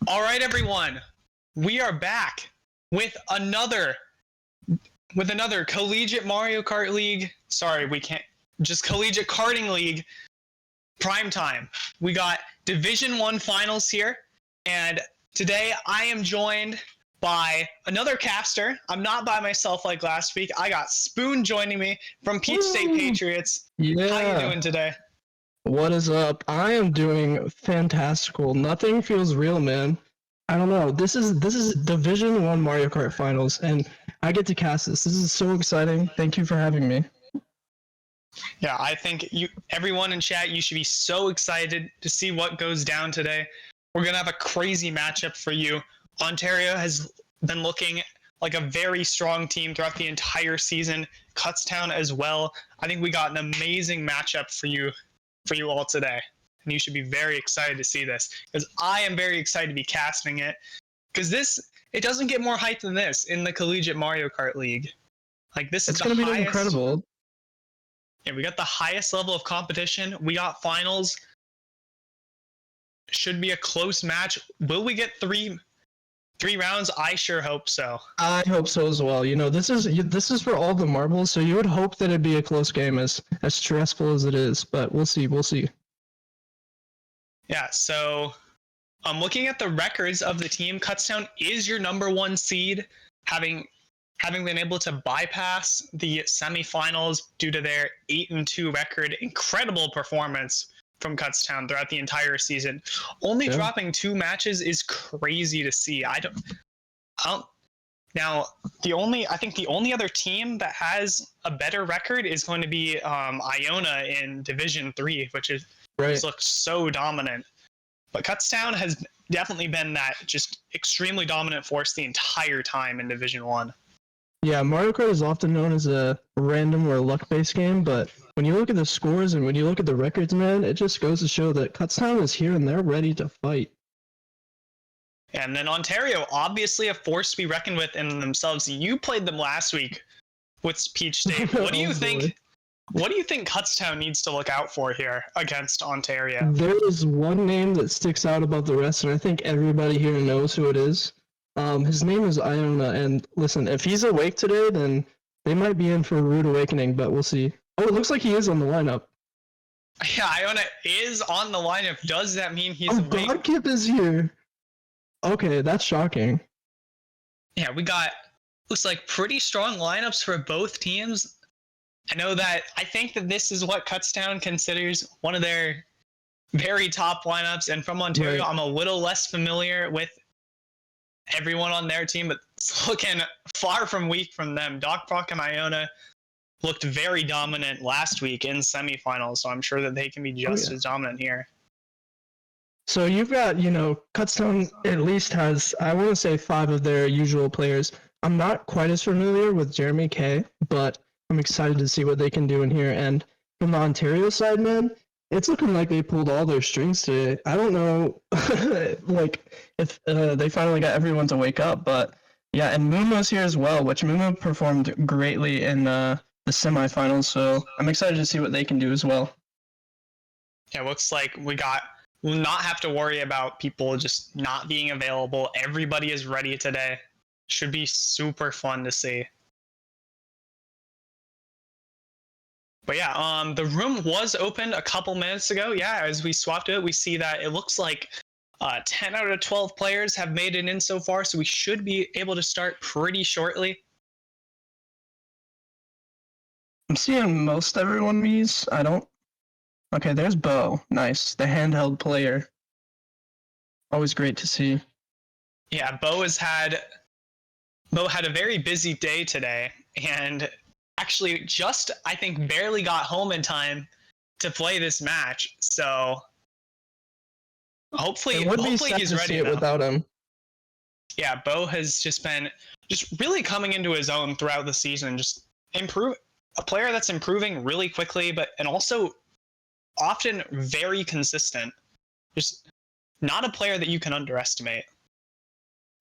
All right, everyone, we are back with another Collegiate Mario Kart League. Sorry, we can't. Just Collegiate Karting League prime time. We got Division 1 finals here, and today I am joined by another caster. I'm not by myself like last week. I got Spoon joining me from Peach State Patriots. Yeah. How you doing today? What is up? I am doing fantastical. Nothing feels real, man. I don't know. This is Division 1 Mario Kart Finals, and I get to cast this. This is so exciting. Thank you for having me. Yeah, I think everyone in chat, you should be so excited to see what goes down today. We're going to have a crazy matchup for you. Ontario has been looking like a very strong team throughout the entire season. Kutztown as well. I think we got an amazing matchup for you all today. And you should be very excited to see this, because I am very excited to be casting it, because it doesn't get more hype than this in the Collegiate Mario Kart League. Like, this is going to be incredible. Yeah, we got the highest level of competition. We got finals. Should be a close match. Will we get three rounds? I sure hope so. I hope so as well. You know, this is for all the marbles, so you would hope that it'd be a close game, as stressful as it is. But we'll see. We'll see. Yeah. So, looking at the records of the team, Kutztown is your #1 seed, having been able to bypass the semifinals due to their 8-2 record. Incredible performance from Kutztown throughout the entire season. Only dropping 2 matches is crazy to see. Now, I think the only other team that has a better record is going to be Iona in Division 3, which looks so dominant. But Kutztown has definitely been that just extremely dominant force the entire time in Division 1. Yeah, Mario Kart is often known as a random or luck-based game, but when you look at the scores and when you look at the records, man, it just goes to show that Kutztown is here and they're ready to fight. And then Ontario, obviously a force to be reckoned with in themselves. You played them last week with Peach State. What do you think? What do you think Kutztown needs to look out for here against Ontario? There is one name that sticks out above the rest, and I think everybody here knows who it is. His name is Iona, and listen, if he's awake today, then they might be in for a rude awakening, but we'll see. Oh, it looks like he is on the lineup. Yeah, Iona is on the lineup. Does that mean he's awake? DocProc is here. Okay, that's shocking. Yeah, we got, looks like pretty strong lineups for both teams. I think that this is what Kutztown considers one of their very top lineups, and from Ontario, right. I'm a little less familiar with everyone on their team, but it's looking far from weak from them. DocProc and Iona looked very dominant last week in semifinals, so I'm sure that they can be just as dominant here. So you've got, Kutztown at least has, I want to say, 5 of their usual players. I'm not quite as familiar with Jeremy K, but I'm excited to see what they can do in here. And from the Ontario side, man, it's looking like they pulled all their strings today. I don't know, if they finally got everyone to wake up, but yeah, and Mumo's here as well, which Mumo performed greatly in the semifinals, so I'm excited to see what they can do as well. Yeah, looks like we'll not have to worry about people just not being available. Everybody is ready today. Should be super fun to see. But yeah, the room was opened a couple minutes ago. Yeah, as we swapped it, we see that it looks like 10 out of 12 players have made it in so far, so we should be able to start pretty shortly. I'm seeing most everyone me's. Okay, there's Bo. Nice. The handheld player. Always great to see. Yeah, Bo had a very busy day today, and actually just, I think, barely got home in time to play this match. So hopefully he's ready without him. Yeah, Bo has just been really coming into his own throughout the season. Just a player that's improving really quickly, and also often very consistent. Just not a player that you can underestimate.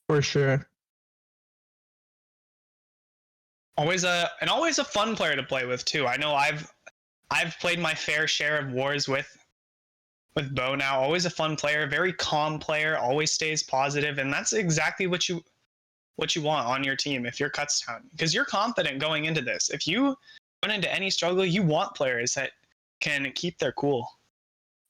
For sure. Always a fun player to play with too. I know I've played my fair share of wars with with Bo now. Always a fun player, very calm player, always stays positive, and that's exactly what you want on your team if you're Kutztown, because you're confident going into this. If you run into any struggle, you want players that can keep their cool.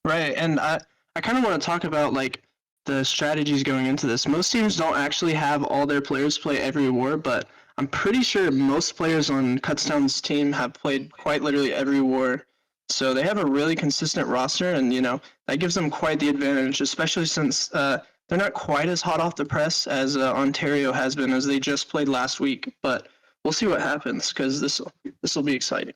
Right, and I kind of want to talk about like the strategies going into this. Most teams don't actually have all their players play every war, but I'm pretty sure most players on Kutztown's team have played quite literally every war. So they have a really consistent roster, and that gives them quite the advantage, especially since they're not quite as hot off the press as Ontario has been, as they just played last week. But we'll see what happens, because this will be exciting.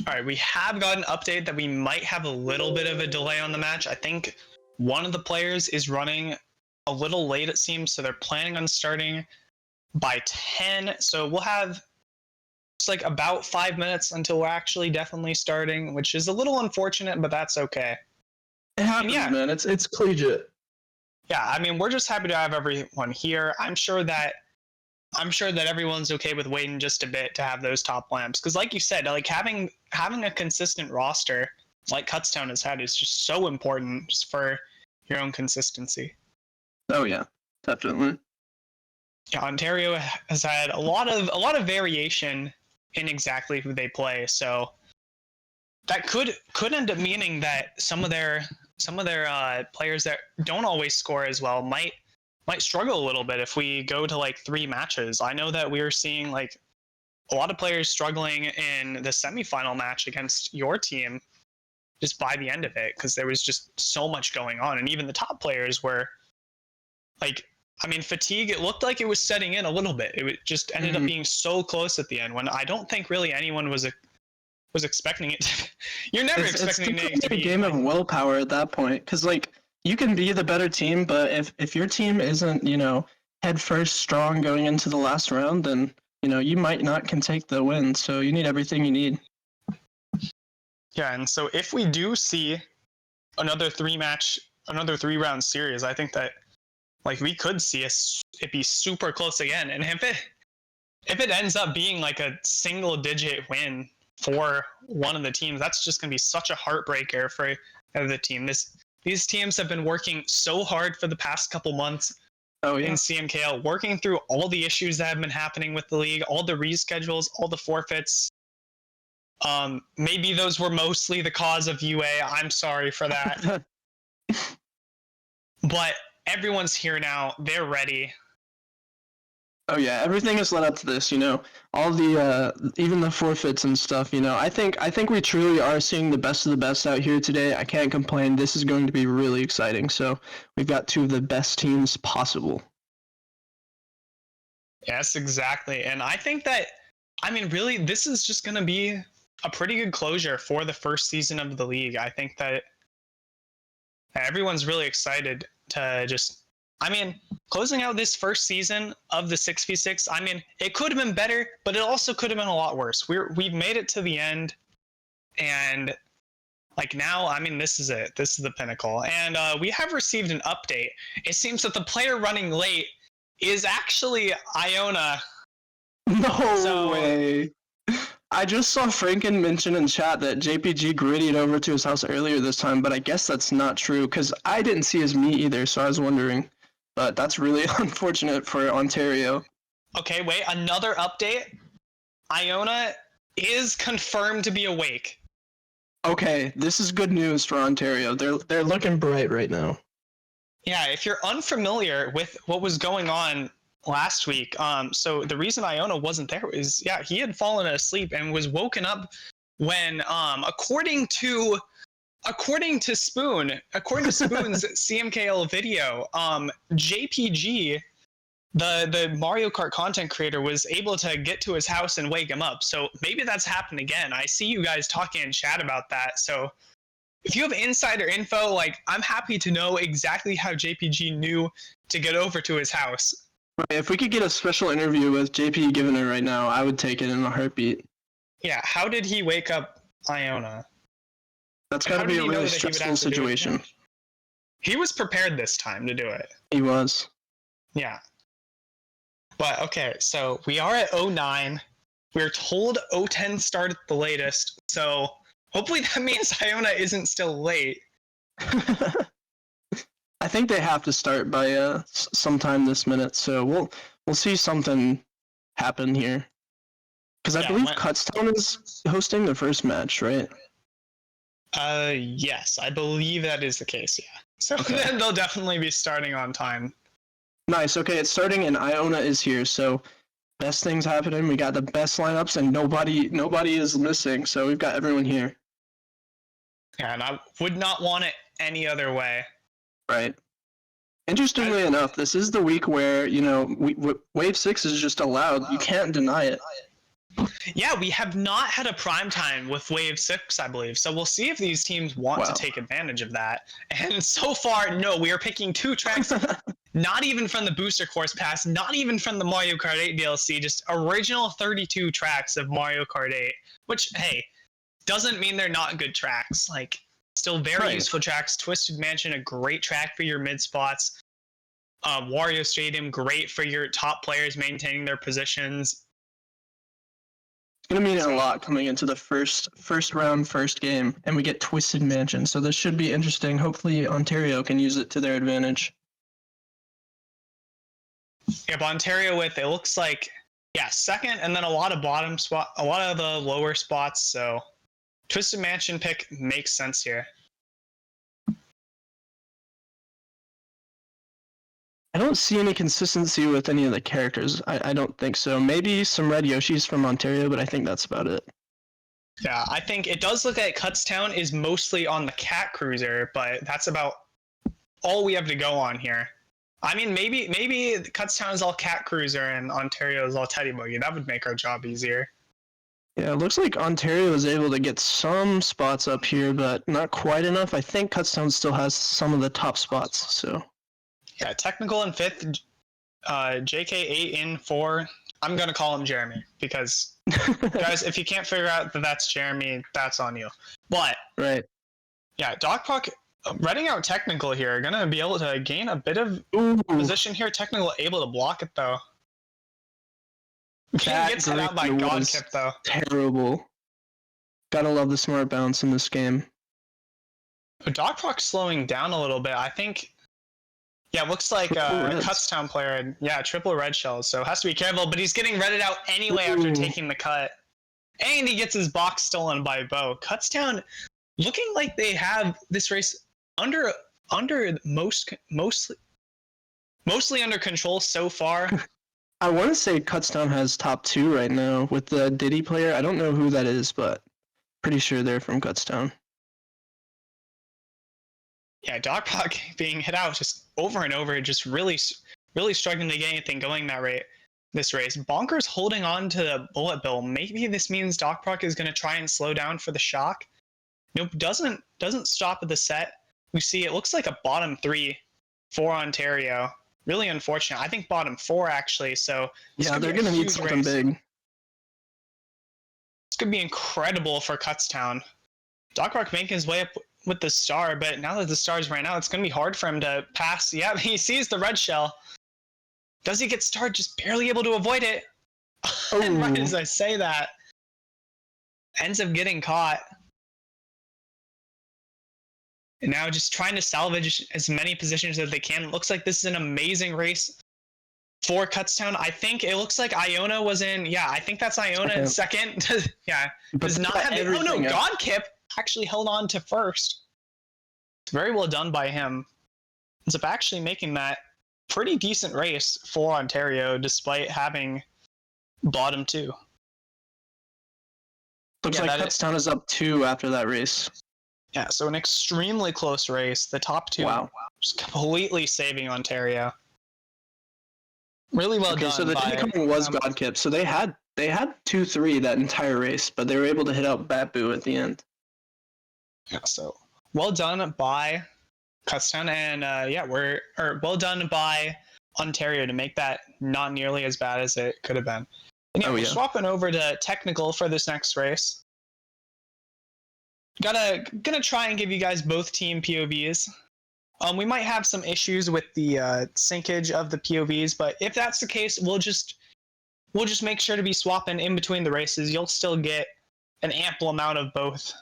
All right, we have got an update that we might have a little bit of a delay on the match. I think one of the players is running a little late, it seems, so they're planning on starting by 10. So we'll have it's like about 5 minutes until we're actually definitely starting, which is a little unfortunate, but that's okay. It happens, man. It's collegiate. Yeah, I mean, we're just happy to have everyone here. I'm sure that everyone's okay with waiting just a bit to have those top lamps, because like you said, like having a consistent roster like Kutztown has had is just so important just for your own consistency. Oh yeah, definitely. Yeah, Ontario has had a lot of variation in exactly who they play, so that could end up meaning that some of their players that don't always score as well might struggle a little bit if we go to like 3 matches. I know that we're seeing like a lot of players struggling in the semifinal match against your team just by the end of it, because there was just so much going on, and even the top players were like, I mean, fatigue, it looked like it was setting in a little bit. It just ended up being so close at the end, when I don't think really anyone was expecting it. You're never expecting it to be a game of willpower at that point, because like you can be the better team, but if your team isn't head first strong going into the last round, then you might not can take the win. So you need everything you need. Yeah, and so if we do see another 3-round series, I think that like we could see it be super close again. And if it ends up being like a single-digit win for one of the teams, that's just going to be such a heartbreaker for the team. These teams have been working so hard for the past couple months in CMKL, working through all the issues that have been happening with the league, all the reschedules, all the forfeits. Maybe those were mostly the cause of UA. I'm sorry for that. But everyone's here now. They're ready. Oh yeah, everything is led up to this, all the even the forfeits and stuff, I think we truly are seeing the best of the best out here today. I can't complain. This is going to be really exciting. So we've got 2 of the best teams possible. Yes, exactly. And I think that, I mean, really, this is just going to be a pretty good closure for the first season of the league. I think that everyone's really excited to just, I mean, closing out this first season of the 6v6, I mean, it could have been better, but it also could have been a lot worse. We've made it to the end, and like now, I mean, this is it. This is the pinnacle. And we have received an update. It seems that the player running late is actually Iona. No way. I just saw Franken mention in chat that JPG grittied over to his house earlier this time, but I guess that's not true, because I didn't see his meet either, so I was wondering. But that's really unfortunate for Ontario. Okay, wait, another update. Iona is confirmed to be awake. Okay, this is good news for Ontario. They're looking bright right now. Yeah, if you're unfamiliar with what was going on last week, so the reason Iona wasn't there is, he had fallen asleep and was woken up when, according to Spoon's CMKL video, JPG, the Mario Kart content creator, was able to get to his house and wake him up. So maybe that's happened again. I see you guys talking in chat about that. So if you have insider info, like, I'm happy to know exactly how JPG knew to get over to his house. If we could get a special interview with JP Givener right now, I would take it in a heartbeat. Yeah, how did he wake up Iona? That's got to be a really stressful situation. He was prepared this time to do it. He was. Yeah. But okay, so we are at 09. We're told 010 start at the latest, so hopefully that means Iona isn't still late. I think they have to start by sometime this minute, so we'll see something happen here. Because I believe Kutztown is hosting the first match, right? Yes, I believe that is the case. Yeah. So then they'll definitely be starting on time. Nice. Okay, it's starting, and Iona is here. So best things happening. We got the best lineups, and nobody is missing. So we've got everyone here. Yeah, and I would not want it any other way. Right. Interestingly enough, this is the week where, you know, Wave 6 is just allowed. You can't deny it. Yeah, we have not had a prime time with Wave 6, I believe. So we'll see if these teams want to take advantage of that. And so far, no, we are picking 2 tracks, not even from the Booster Course Pass, not even from the Mario Kart 8 DLC, just original 32 tracks of Mario Kart 8, which, hey, doesn't mean they're not good tracks. Like, still very useful tracks. Twisted Mansion, a great track for your mid spots. Wario Stadium, great for your top players maintaining their positions. It's going to mean a lot coming into the first round, first game, and we get Twisted Mansion. So this should be interesting. Hopefully Ontario can use it to their advantage. Yeah, but Ontario with, it looks like, second, and then a lot of a lot of the lower spots. So Twisted Mansion pick makes sense here. I don't see any consistency with any of the characters. I don't think so. Maybe some Red Yoshis from Ontario, but I think that's about it. Yeah, I think it does look like Kutztown is mostly on the Cat Cruiser, but that's about all we have to go on here. I mean, maybe Kutztown is all Cat Cruiser and Ontario is all Teddy Buggy. That would make our job easier. Yeah, it looks like Ontario is able to get some spots up here, but not quite enough. I think Kutztown still has some of the top spots, so... Yeah, Technical in 5th, JK8 in 4. I'm going to call him Jeremy because, guys, if you can't figure out that that's Jeremy, that's on you. But, yeah, DocProc, reading out Technical here, going to be able to gain a bit of position here. Technical able to block it, though. Can't get set out by Godkip, though. Terrible. Gotta love the smart bounce in this game. DocProc slowing down a little bit. I think... Yeah, looks like a Kutztown player. Yeah, triple red shells, so has to be careful. But he's getting redded out anyway after taking the cut. And he gets his box stolen by Bo. Kutztown looking like they have this race under mostly under control so far. I want to say Kutztown has top 2 right now with the Diddy player. I don't know who that is, but pretty sure they're from Kutztown. Yeah, DocProc being hit out just over and over, just really struggling to get anything going this race. Bonkers holding on to the bullet bill. Maybe this means DocProc is going to try and slow down for the shock. Nope, doesn't stop at the set. We see it looks like a bottom 3 for Ontario. Really unfortunate. I think bottom 4 actually. So yeah, they're going to need something big. This could be incredible for Kutztown. DocProc making his way up with the star, but now that the star's ran out, it's going to be hard for him to pass. Yeah, he sees the red shell. Does he get starred? Just barely able to avoid it. And right as I say that, ends up getting caught. And now just trying to salvage as many positions as they can. It looks like this is an amazing race for Kutztown. I think it looks like Iona was in. Yeah, I think that's Iona in second. Yeah, does not have. Oh no, Godkip actually held on to first. It's very well done by him. Ends up actually making that pretty decent race for Ontario despite having bottom 2. Looks like Kutztown is up 2 after that race. Yeah, so an extremely close race. The top 2 just completely saving Ontario. Really well done. So the incoming was Godkip. So they had 2-3 that entire race, but they were able to hit out Batboo at the end. Yeah, so well done by Kutztown, and well done by Ontario to make that not nearly as bad as it could have been. And we're swapping over to technical for this next race. Gonna try and give you guys both team POVs. We might have some issues with the syncage of the POVs, but if that's the case, we'll just make sure to be swapping in between the races. You'll still get an ample amount of both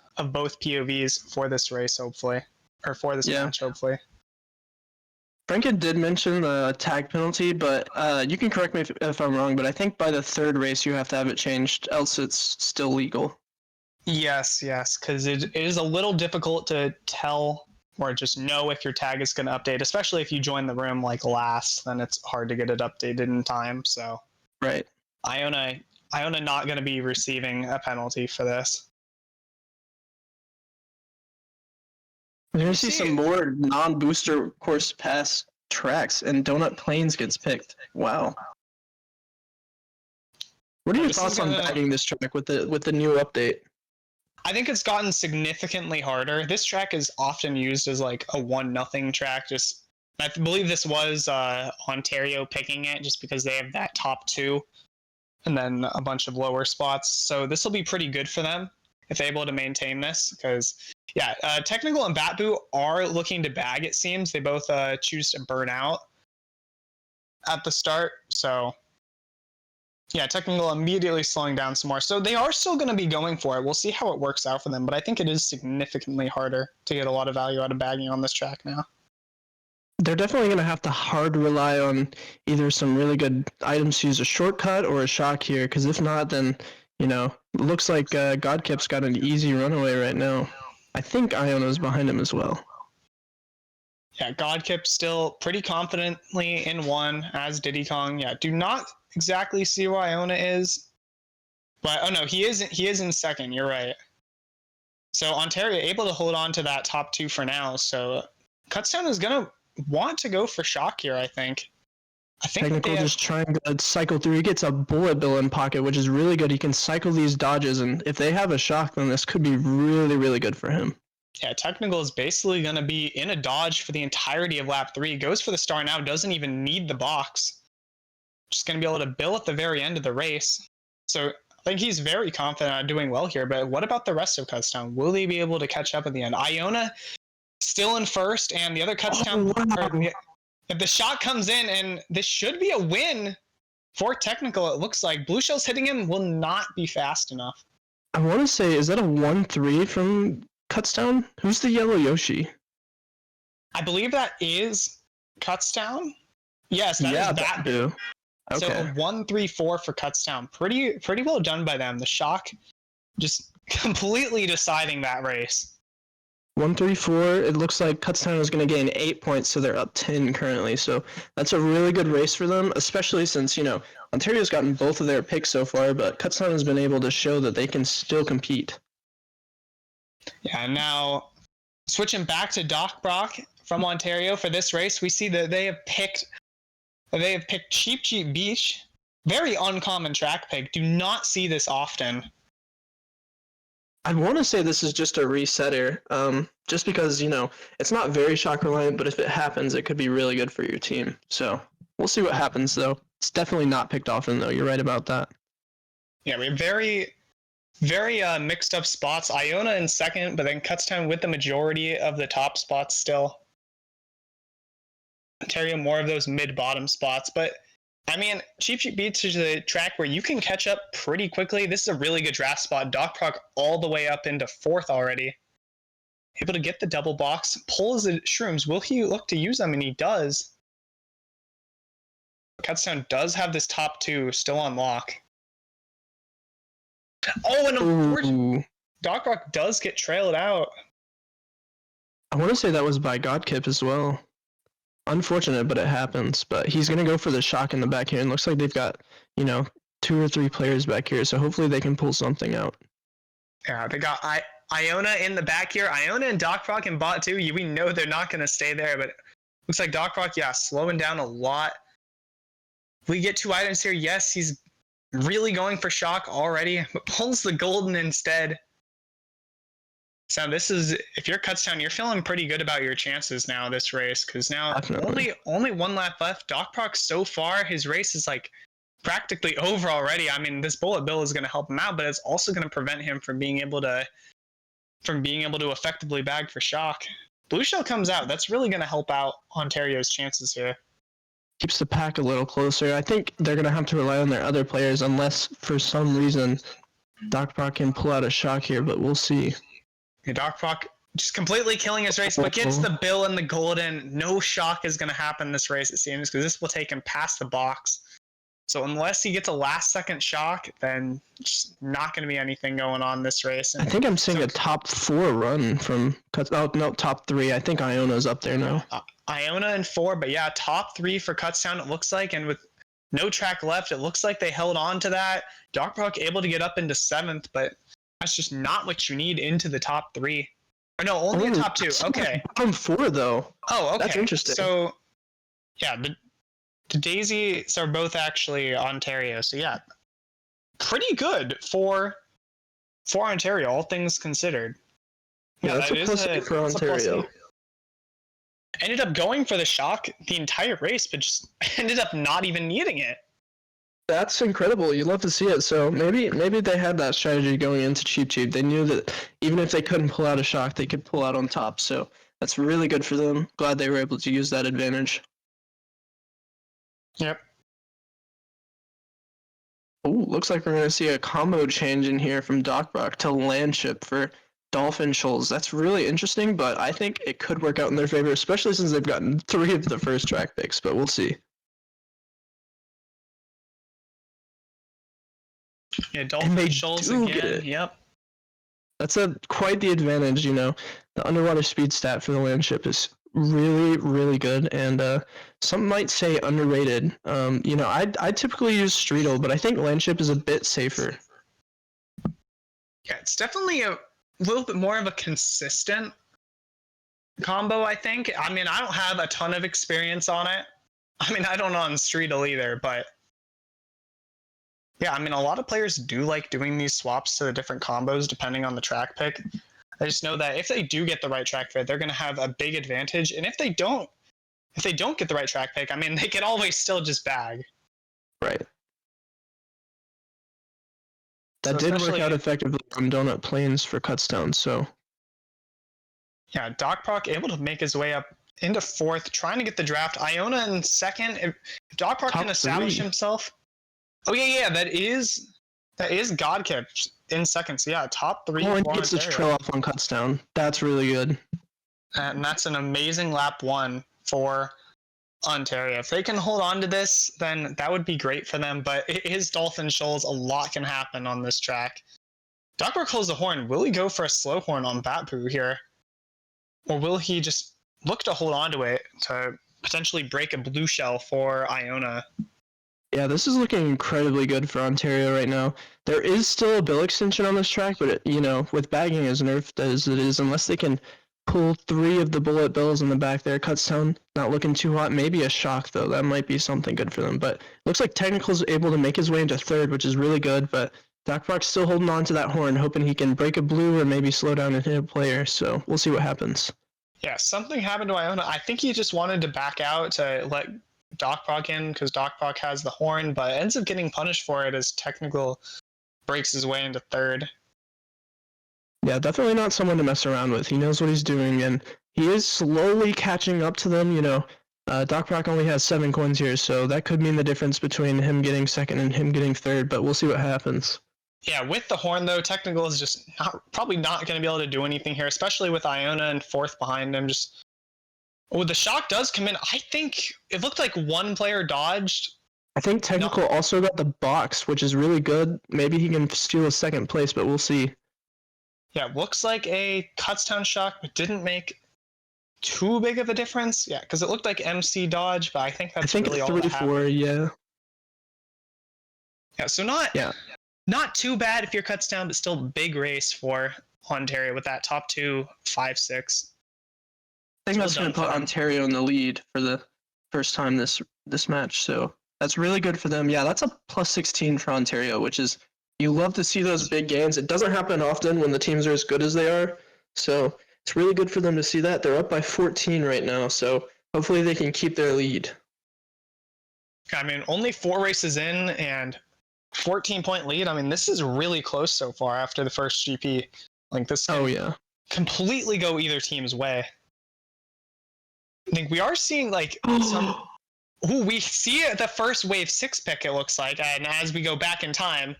POVs for this race, hopefully. or for this Yeah. match, hopefully. Franken did mention the tag penalty, but you can correct me if I'm wrong, but I think by the third race you have to have it changed, else it's still legal. Yes, because it is a little difficult to tell or just know if your tag is going to update, especially if you join the room like last, then it's hard to get it updated in time. So, right. Iona not going to be receiving a penalty for this. We're going to see some more non-booster course pass tracks, and Donut Plains gets picked. Wow. What are your thoughts on bagging this track with the new update? I think it's gotten significantly harder. This track is often used as like a 1-0 track. I believe this was Ontario picking it just because they have that top 2 and then a bunch of lower spots. So this will be pretty good for them if they're able to maintain this. Because, Technical and Batboo are looking to bag, it seems. They both choose to burn out at the start. So, Technical immediately slowing down some more. So they are still going to be going for it. We'll see how it works out for them. But I think it is significantly harder to get a lot of value out of bagging on this track now. They're definitely going to have to hard rely on either some really good items to use a shortcut or a shock here, because if not, then, it looks like Godkip's got an easy runaway right now. I think Iona's behind him as well. Yeah, Godkip still pretty confidently in 1, as Diddy Kong. Yeah, do not exactly see where Iona is. But, oh no, he is in 2nd, you're right. So Ontario able to hold on to that top 2 for now. So Kutztown is going to want to go for shock here, I think. Technical just trying to cycle through. He gets a bullet bill in pocket, which is really good. He can cycle these dodges, and if they have a shock, then this could be really, really good for him. Yeah, Technical is basically going to be in a dodge for the entirety of lap 3. Goes for the star now, doesn't even need the box. Just going to be able to bill at the very end of the race. So I think he's very confident on doing well here, but what about the rest of Kutztown? Will they be able to catch up at the end? Iona still in 1st, and the other Kutztown... If the shot comes in, and this should be a win for Technical, it looks like. Blue Shell's hitting him will not be fast enough. I want to say, is that a 1-3 from Kutztown? Who's the yellow Yoshi? I believe that is Kutztown. Yes, that is Batboo. Okay. So a 1-3-4 for Kutztown. Pretty well done by them. The shock just completely deciding that race. 1-3-4. It looks like Kutztown is going to gain 8 points, so they're up 10 currently. So that's a really good race for them, especially since, Ontario's gotten both of their picks so far, but Kutztown has been able to show that they can still compete. Yeah, now switching back to DocProc from Ontario for this race, we see that they have picked Cheap Cheap Beach. Very uncommon track pick. Do not see this often. I want to say this is just a resetter, just because, it's not very shock reliant, but if it happens, it could be really good for your team. So we'll see what happens, though. It's definitely not picked often, though. You're right about that. Yeah, we have very, very mixed up spots. Iona in 2nd, but then Kutztown with the majority of the top spots still. Ontario more of those mid-bottom spots, but Cheap Cheap Beach is a track where you can catch up pretty quickly. This is a really good draft spot. DocProc all the way up into 4th already. Able to get the double box, pulls the shrooms. Will he look to use them? And he does. Kutztown does have this top 2 still on lock. Oh, and unfortunately, DocProc does get trailed out. I want to say that was by Godkip as well. Unfortunate, but it happens. But he's going to go for the shock in the back here, and looks like they've got, 2 or 3 players back here, so hopefully they can pull something out. Yeah, they got Iona in the back here. Iona and DocProc in bot 2. We know they're not going to stay there, but it looks like DocProc, slowing down a lot. We get 2 items here. Yes, he's really going for shock already, but pulls the golden instead. So this is, if you're Kutztown, you're feeling pretty good about your chances now this race, because now only 1 lap left. DocProc so far, his race is like practically over already. This bullet bill is going to help him out, but it's also going to prevent him from being able to effectively bag for shock. Blue Shell comes out. That's really going to help out Ontario's chances here. Keeps the pack a little closer. I think they're going to have to rely on their other players unless for some reason DocProc can pull out a shock here, but we'll see. DocProc just completely killing his race, but gets the Bill and the Golden. No shock is going to happen this race, it seems, because this will take him past the box. So unless he gets a last-second shock, then just not going to be anything going on this race. And I think I'm seeing a top 4 run from oh no, top 3. I think Iona's up there now. Iona in 4, but yeah, top 3 for Kutztown it looks like, and with no track left, it looks like they held on to that. DocProc able to get up into 7th, but that's just not what you need into the top 3. Or no, only the top 2. Okay. From 4 though. Oh, okay. That's interesting. So, yeah, the Daisies are both actually Ontario. So yeah, pretty good for Ontario, all things considered. Yeah, that's a plus 8 for Ontario. Ended up going for the shock the entire race, but just ended up not even needing it. That's incredible. You love to see it. So maybe they had that strategy going into Cheap Cheap. They knew that even if they couldn't pull out a shock, they could pull out on top. So that's really good for them. Glad they were able to use that advantage. Yep. Oh, looks like we're going to see a combo change in here from DocProc to Landship for Dolphin Shoals. That's really interesting, but I think it could work out in their favor, especially since they've gotten 3 of the first track picks, but we'll see. Yeah, Dolphin Shoals again. Yep. That's quite the advantage, you know. The underwater speed stat for the Landship is really, really good, and some might say underrated. You know, I typically use Streetle, but I think Landship is a bit safer. Yeah, it's definitely a little bit more of a consistent combo, I think. I mean, I don't have a ton of experience on it. I mean, I don't know on Streetle either, but yeah, I mean, a lot of players do like doing these swaps to the different combos depending on the track pick. I just know that if they do get the right track fit, they're going to have a big advantage. And if they don't get the right track pick, I mean, they can always still just bag. Right. That did work out effectively on Donut Plains for Kutztown, so. Yeah, DocProc able to make his way up into 4th, trying to get the draft. Iona in 2nd. If DocProc can establish himself. Oh, yeah, that is Godkip in 2nd. So, yeah, top 3. Oh, and he gets the trail off on Kutztown. That's really good. And that's an amazing lap 1 for Ontario. If they can hold on to this, then that would be great for them. But it is Dolphin Shoals. A lot can happen on this track. DocProc holds the horn. Will he go for a slow horn on Batpoo here? Or will he just look to hold on to it to potentially break a blue shell for Iona? Yeah, this is looking incredibly good for Ontario right now. There is still a bill extension on this track, but, you know, with bagging as nerfed as it is, unless they can pull 3 of the bullet bills in the back there, Kutztown not looking too hot. Maybe a shock, though. That might be something good for them. But looks like Technical's able to make his way into 3rd, which is really good. But DocProc's still holding on to that horn, hoping he can break a blue or maybe slow down and hit a player. So we'll see what happens. Yeah, something happened to Iona. I think he just wanted to back out to let DocProc in because DocProc has the horn, but ends up getting punished for it as Technical breaks his way into 3rd. Yeah, definitely not someone to mess around with. He knows what he's doing, and he is slowly catching up to them. You know, DocProc only has 7 coins here, so that could mean the difference between him getting 2nd and him getting 3rd, but we'll see what happens. Yeah, with the horn, though, Technical is just probably not going to be able to do anything here, especially with Iona in 4th behind him. The shock does come in. I think it looked like 1 player dodged. I think Technical also got the box, which is really good. Maybe he can steal a 2nd place, but we'll see. Yeah, looks like a Kutztown shock, but didn't make too big of a difference. Yeah, because it looked like MC dodge, but I think that's really all that happened. 3-4, yeah. Yeah, so not too bad if you're Kutztown, but still big race for Ontario with that top 2, 5-6. I think that's going to put Ontario in the lead for the first time this match, so that's really good for them. Yeah, that's a plus 16 for Ontario, which is, you love to see those big gains. It doesn't happen often when the teams are as good as they are, so it's really good for them to see that. They're up by 14 right now, so hopefully they can keep their lead. I mean, only 4 races in and 14-point lead. I mean, this is really close so far after the first GP. Like, this can completely go either team's way. I think we are seeing, like, we see the first wave 6 pick, it looks like, and as we go back in time,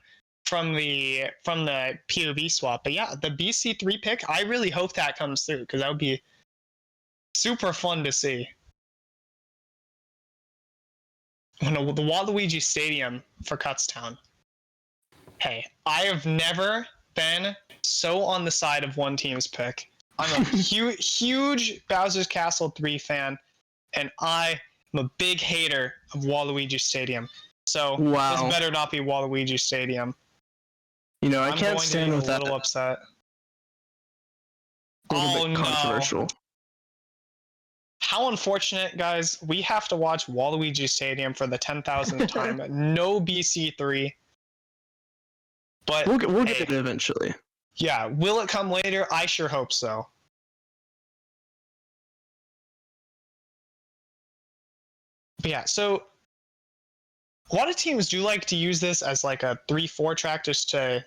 from the POV swap. But yeah, the BC3 pick, I really hope that comes through because that would be super fun to see. The Waluigi Stadium for Kutztown. Hey, I have never been so on the side of one team's pick. I'm a huge Bowser's Castle 3 fan, and I am a big hater of Waluigi Stadium. So this better not be Waluigi Stadium. You know, I can't stand with that. A little upset. A little bit controversial. No. How unfortunate, guys. We have to watch Waluigi Stadium for the 10,000th time. No BC3. But we'll get it eventually. Yeah, will it come later? I sure hope so. But yeah, so a lot of teams do like to use this as like a 3-4 track just to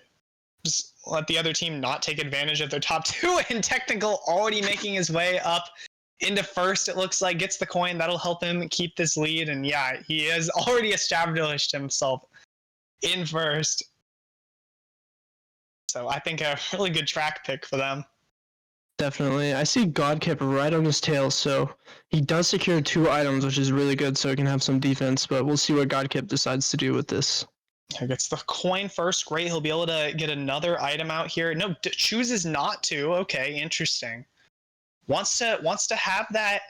let the other team not take advantage of their top two. And Technical already making his way up into first, it looks like, gets the coin. That'll help him keep this lead. And yeah, he has already established himself in first. So I think a really good track pick for them. Definitely. I see Godkip right on his tail, so he does secure 2 items, which is really good, so he can have some defense, but we'll see what Godkip decides to do with this. He gets the coin first. Great. He'll be able to get another item out here. No, chooses not to. Okay, interesting. Wants to have that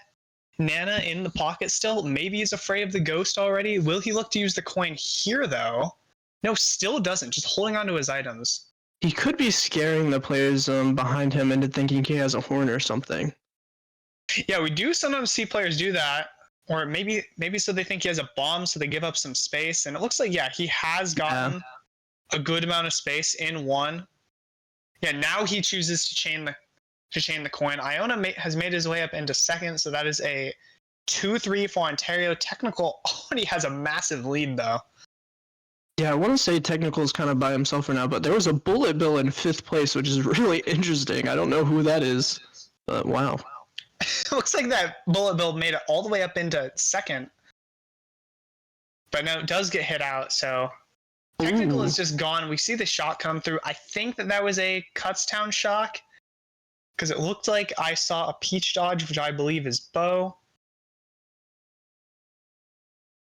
Nana in the pocket still. Maybe he's afraid of the ghost already. Will he look to use the coin here, though? No, still doesn't. Just holding on to his items. He could be scaring the players behind him into thinking he has a horn or something. Yeah, we do sometimes see players do that. Or maybe so they think he has a bomb, so they give up some space. And it looks like, yeah, he has gotten a good amount of space in one. Yeah, now he chooses to chain the coin. Iona has made his way up into second, so that is a 2-3 for Ontario. Technical already has a massive lead, though. Yeah, I want to say Technical is kind of by himself for now, but there was a Bullet Bill in 5th place, which is really interesting. I don't know who that is, but wow. It looks like that Bullet Bill made it all the way up into second. But no, it does get hit out, so Technical is just gone. We see the shot come through. I think that was a Kutztown shock, because it looked like I saw a Peach dodge, which I believe is Bo.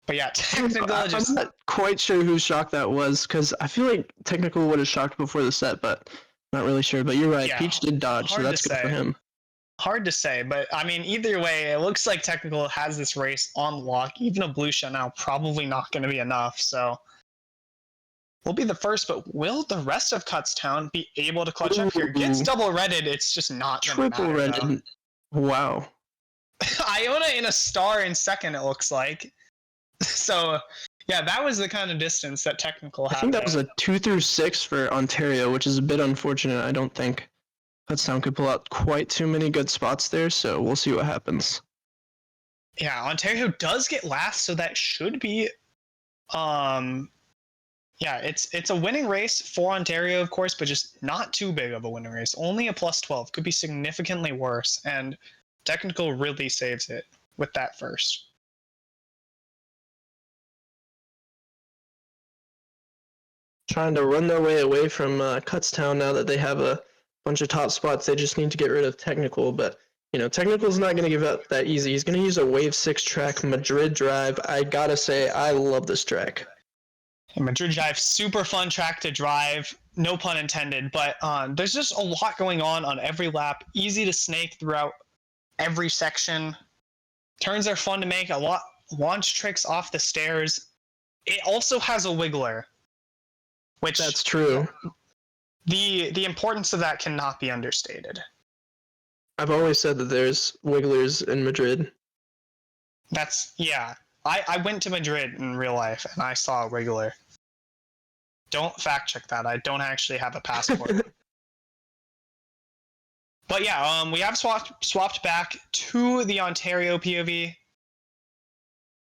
But yeah, Technical just... I'm not quite sure whose shock that was, because I feel like Technical would have shocked before the set, but not really sure. But you're right, yeah, Peach did dodge, so that's good for him. Hard to say, but I mean, either way, it looks like Technical has this race on lock. Even a blue shot now probably not going to be enough, so we'll be the first, but will the rest of Kutztown be able to clutch up here? Gets double redded, it's just not going to matter. Triple redded. Wow. Iona in a star in second, it looks like. So, yeah, that was the kind of distance that Technical had. I think that was a 2-6 for Ontario, which is a bit unfortunate. I don't think Kutztown could pull out quite too many good spots there, so we'll see what happens. Yeah, Ontario does get last, so that should be, yeah, it's a winning race for Ontario, of course, but just not too big of a winning race. Only a +12, could be significantly worse, and Technical really saves it with that first. Trying to run their way away from Kutztown now that they have a bunch of top spots. They just need to get rid of Technical, but you know, Technical's not going to give up that easy. He's going to use a Wave 6 track, Madrid Drive. I gotta say, I love this track. Madrid Drive, super fun track to drive, no pun intended, but there's just a lot going on every lap. Easy to snake throughout every section. Turns are fun to make, a lot launch tricks off the stairs. It also has a wiggler, which that's true. The importance of that cannot be understated. I've always said that there's wigglers in Madrid. Yeah. I went to Madrid in real life and I saw a wiggler. Don't fact check that. I don't actually have a passport. But yeah, we have swapped back to the Ontario POV.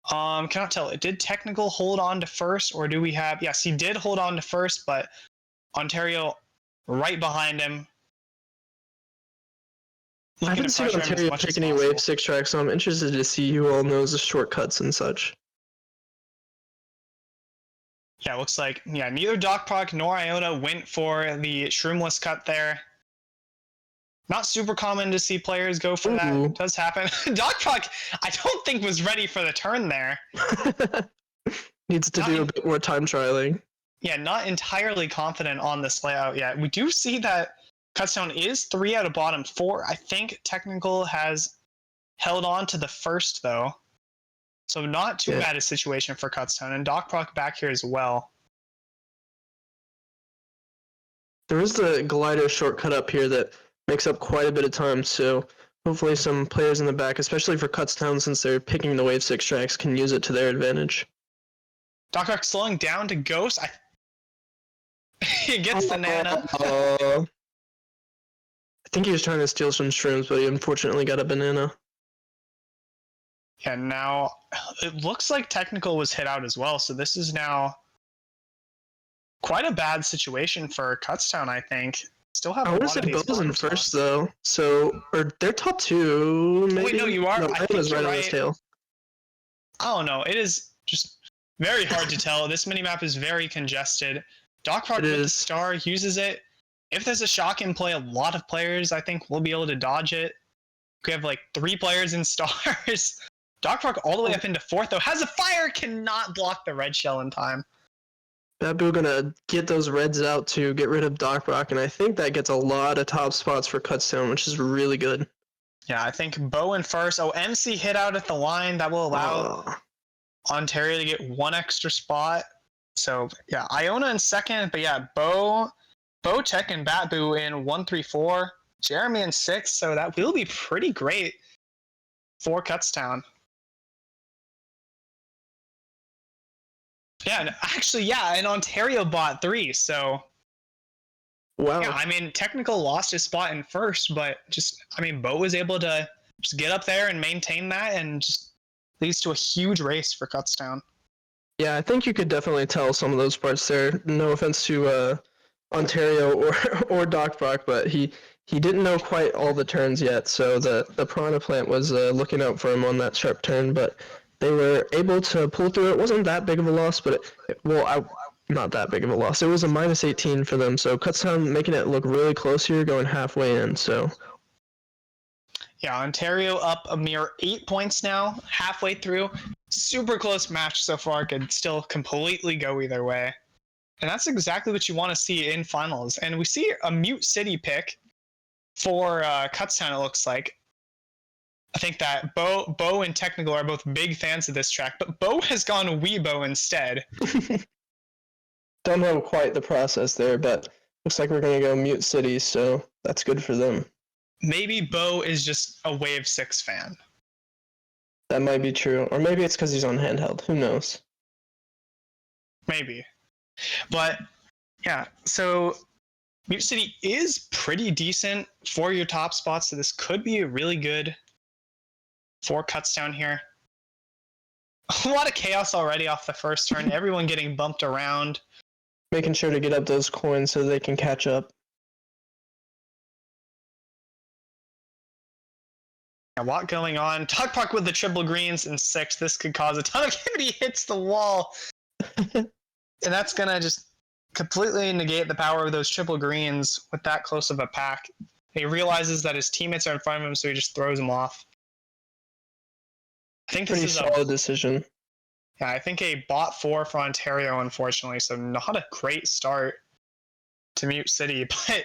Cannot tell. Did Technical hold on to first, or do we have... Yes, he did hold on to first, but Ontario right behind him. I haven't seen Ontario pick any Wave 6 tracks, so I'm interested to see who all knows the shortcuts and such. Yeah, it looks like neither DocProc nor Iona went for the shroomless cut there. Not super common to see players go for that. It does happen. DocProc, I don't think was ready for the turn there. Needs to do a bit more time trialing. Yeah, not entirely confident on this layout yet. We do see that Kutztown is 3 out of bottom 4. I think Technical has held on to the first, though. So not too bad a situation for Kutztown. And DocProc back here as well. There is the glider shortcut up here that makes up quite a bit of time, so hopefully some players in the back, especially for Kutztown since they're picking the Wave 6 tracks, can use it to their advantage. DocProc slowing down to Ghost. He gets the Nana. I think he was trying to steal some shrooms, but he unfortunately got a banana. Yeah, now it looks like Technical was hit out as well, so this is now quite a bad situation for Kutztown, I think. Still have I want to say Bo's in first, though. So, or they're top 2, maybe? Wait, no, you are. No, I think you're right right. on his tail. I don't know. It is just very hard to tell. This minimap is very congested. DocProc with the star uses it. If there's a shock in play, a lot of players, I think, will be able to dodge it. We have like 3 players in stars. DocProc all the way up into 4th, though. Has a fire, cannot block the red shell in time. Babu gonna get those reds out to get rid of DocProc, and I think that gets a lot of top spots for Kutztown, which is really good. Yeah, I think Bo in first. Oh, MC hit out at the line. That will allow Ontario to get 1 extra spot. So, yeah, Iona in second. But, yeah, Bo, Tech, and Batboo in 1, 3, 4. Jeremy in 6. So that will be pretty great for Kutztown. Yeah, and actually, and Ontario bought 3, so... Wow. Yeah, I mean, Technical lost his spot in first, but Bo was able to just get up there and maintain that, and just leads to a huge race for Kutztown. Yeah, I think you could definitely tell some of those parts there. No offense to Ontario or DocProc, but he didn't know quite all the turns yet, so the Piranha Plant was looking out for him on that sharp turn, but they were able to pull through. It wasn't that big of a loss, but not that big of a loss. It was a minus 18 for them, so Kutztown making it look really close here, going halfway in, so... Yeah, Ontario up a mere 8 points now, halfway through. Super close match so far, could still completely go either way. And that's exactly what you want to see in finals. And we see a Mute City pick for Kutztown, it looks like. I think that Bo and Technical are both big fans of this track, but Bo has gone Weebo instead. Don't know quite the process there, but looks like we're going to go Mute City, so that's good for them. Maybe Bo is just a Wave 6 fan. That might be true. Or maybe it's because he's on handheld. Who knows? Maybe. But, yeah, so Mute City is pretty decent for your top spots, so this could be really good for Kutztown here. A lot of chaos already off the first turn. Everyone getting bumped around. Making sure to get up those coins so they can catch up. A lot going on. DocProc with the triple greens in 6th. This could cause a ton of activity. Hits the wall. And that's going to just completely negate the power of those triple greens with that close of a pack. He realizes that his teammates are in front of him, so he just throws them off. I think this Pretty is solid decision. Yeah, I think a bot 4 for Ontario, unfortunately, so not a great start to Mute City. But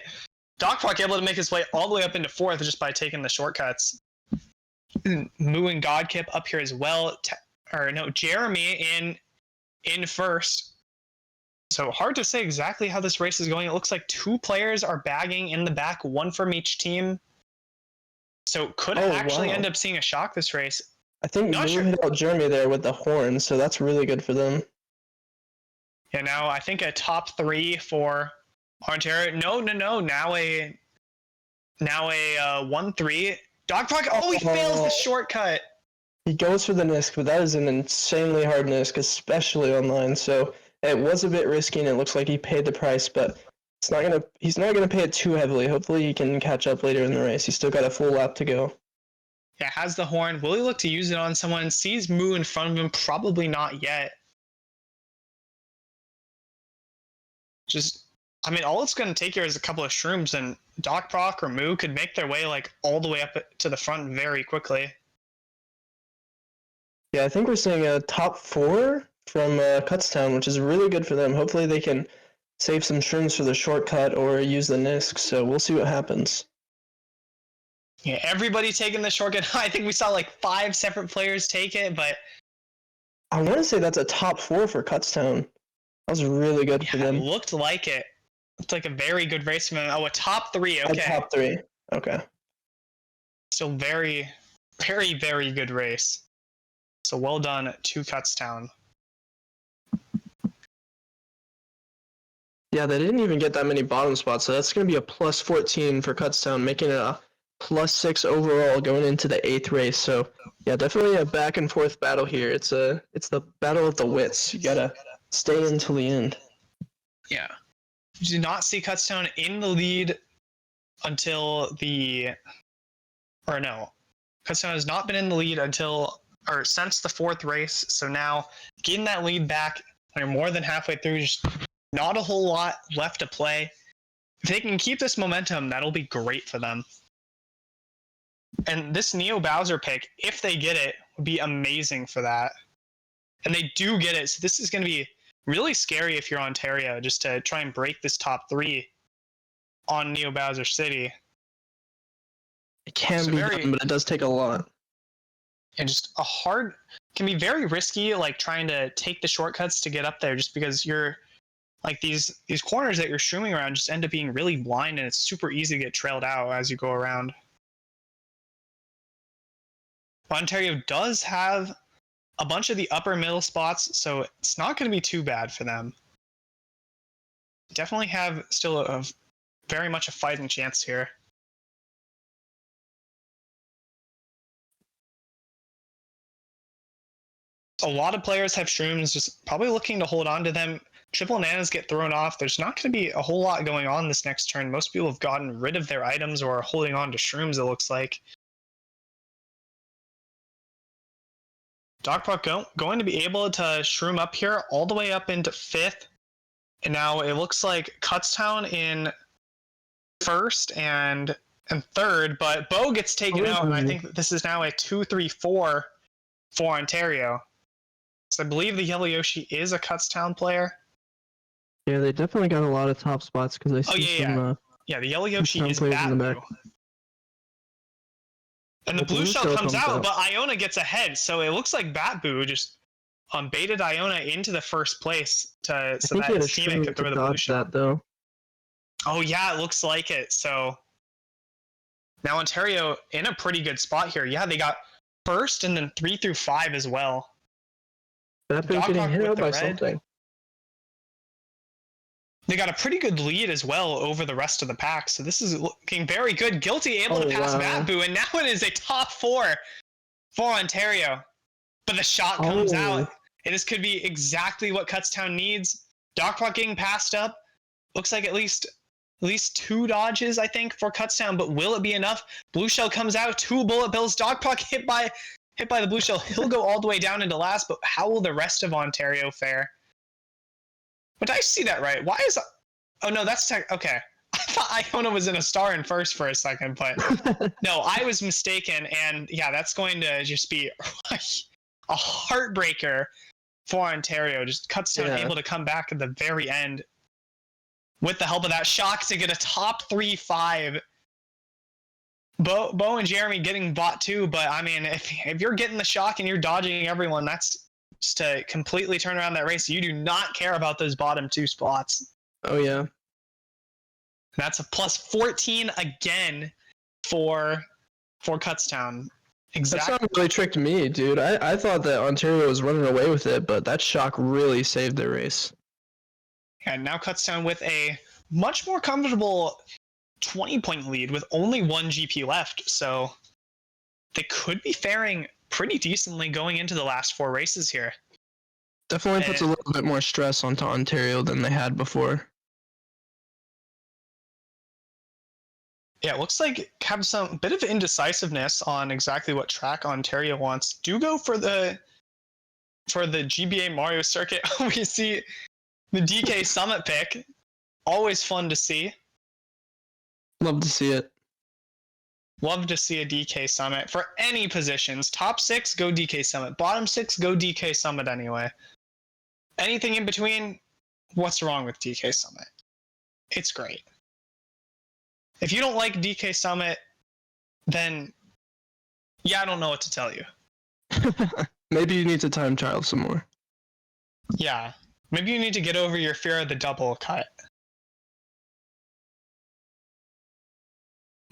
DocProc able to make his way all the way up into 4th just by taking the shortcuts. Moo and Godkip up here as well. Jeremy in first. So hard to say exactly how this race is going. It looks like 2 players are bagging in the back, 1 from each team. So could actually end up seeing a shock this race. I think Moo hit out Jeremy there with the horn, so that's really good for them. Yeah, now I think a top 3 for Ontario. No. Now a 1-3. DocProc, he fails the shortcut. He goes for the Nisk, but that is an insanely hard Nisk, especially online. So it was a bit risky, and it looks like he paid the price, but he's not gonna pay it too heavily. Hopefully he can catch up later in the race. He's still got a full lap to go. Yeah, has the horn. Will he look to use it on someone? Sees Moo in front of him? Probably not yet. just, I mean, all it's going to take here is a couple of shrooms, and DocProc or Moo could make their way like all the way up to the front very quickly. Yeah, I think we're seeing a top 4 from Kutztown, which is really good for them. Hopefully they can save some shrooms for the shortcut or use the Nisk, so we'll see what happens. Yeah, everybody taking the shortcut. I think we saw like 5 separate players take it, but I want to say that's a top 4 for Kutztown. That was really good for them. It looked like it. Looked like a very good race from them. Oh, a top 3. Okay. A top 3. Okay. Still very, very, very good race. So well done to Kutztown. Yeah, they didn't even get that many bottom spots, so that's going to be a plus 14 for Kutztown, making it a plus 6 overall going into the 8th race. So yeah, definitely a back and forth battle here. It's the battle of the wits. You gotta stay until the end. Yeah. You do not see Kutztown in the lead until Kutztown has not been in the lead since the 4th race. So now getting that lead back, they're more than halfway through, just not a whole lot left to play. If they can keep this momentum, that'll be great for them. And this Neo Bowser pick, if they get it, would be amazing for that. And they do get it, so this is going to be really scary if you're Ontario, just to try and break this top 3 on Neo Bowser City. It can be done, but it does take a lot. And just can be very risky, like trying to take the shortcuts to get up there, just because you're like these corners that you're shrooming around just end up being really blind, and it's super easy to get trailed out as you go around. Ontario does have a bunch of the upper middle spots, so it's not going to be too bad for them. Definitely have still very much a fighting chance here. A lot of players have shrooms, just probably looking to hold on to them. Triple nanas get thrown off. There's not going to be a whole lot going on this next turn. Most people have gotten rid of their items or are holding on to shrooms, it looks like. DocProc going to be able to shroom up here all the way up into 5th. And now it looks like Kutztown in 1st and 3rd, but Bo gets taken out, and I think that this is now a 2-3-4 for Ontario. So I believe the Yellow Yoshi is a Kutztown player. Yeah, they definitely got a lot of top spots because I see some. Yeah, the Yellow Yoshi is Batbu. And the blue shell comes out, but Iona gets ahead, so it looks like Batbu just baited Iona into the 1st place so that his teammate could throw the blue shell. That, though. Oh yeah, it looks like it. So now Ontario in a pretty good spot here. Yeah, they got 1st and then 3 through 5 as well. Batbu getting hit out by something. They got a pretty good lead as well over the rest of the pack, so this is looking very good. Guilty able to pass Batbu, and now it is a top 4 for Ontario. But the shot comes out, and this could be exactly what Kutztown needs. DocProc getting passed up. Looks like at least 2 dodges, I think, for Kutztown, but will it be enough? Blue shell comes out, 2 bullet bills. DocProc hit by the blue shell. He'll go all the way down into last, but how will the rest of Ontario fare? But I see that right. Why is... Oh, no, that's... Okay. I thought Iona was in a star in 1st for a second, but... No, I was mistaken, and yeah, that's going to just be a heartbreaker for Ontario. Just Kutztown able to come back at the very end with the help of that shock to get a top 3-5. Bo and Jeremy getting bought too, but I mean, if you're getting the shock and you're dodging everyone, that's just to completely turn around that race. You do not care about those bottom 2 spots. Oh yeah. That's a plus 14 again for Kutztown. Exactly. That really tricked me, dude. I thought that Ontario was running away with it, but that shock really saved the race. And now Kutztown with a much more comfortable 20-point lead with only 1 GP left, so they could be faring pretty decently going into the last 4 races here. Definitely puts a little bit more stress onto Ontario than they had before. Yeah, it looks like have some bit of indecisiveness on exactly what track Ontario wants. Do go for the GBA Mario Circuit. We see the DK Summit pick. Always fun to see. Love to see it. Love to see a DK Summit for any positions. Top 6, go DK Summit. Bottom 6, go DK Summit anyway. Anything in between, what's wrong with DK Summit? It's great. If you don't like DK Summit, then yeah, I don't know what to tell you. Maybe you need to time trial some more. Yeah, maybe you need to get over your fear of the double cut.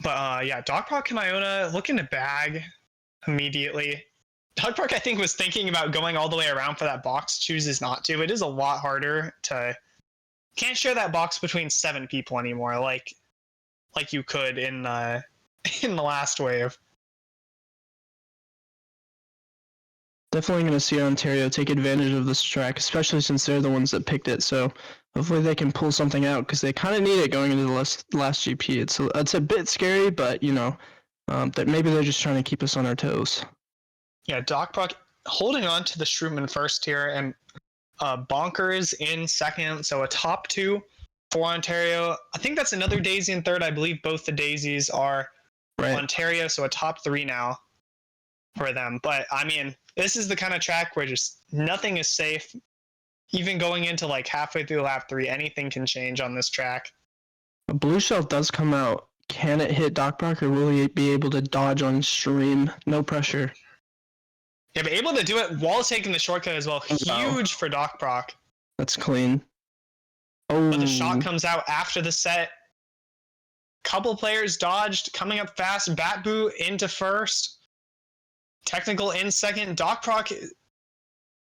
But yeah, DocProc and Iona looking to bag immediately. DocProc, I think, was thinking about going all the way around for that box, chooses not to. It is a lot harder to... Can't share that box between 7 people anymore, like you could in the last wave. Definitely going to see Ontario take advantage of this track, especially since they're the ones that picked it. So hopefully they can pull something out because they kind of need it going into the last GP. It's a bit scary, but that maybe they're just trying to keep us on our toes. Yeah, DocProc holding on to the Shroom in first here, and Bonkers in second. So a top 2 for Ontario. I think that's another Daisy in third. I believe both the Daisies are right. Ontario, so a top 3 now for them. But I mean, this is the kind of track where just nothing is safe. Even going into like halfway through lap 3, anything can change on this track. A blue shell does come out. Can it hit DocProc, or will he be able to dodge on stream? No pressure. Yeah, but able to do it while taking the shortcut as well. Huge for DocProc. That's clean. Oh. But the shot comes out after the set. Couple players dodged, coming up fast. Batboo into first. Technical in second. DocProc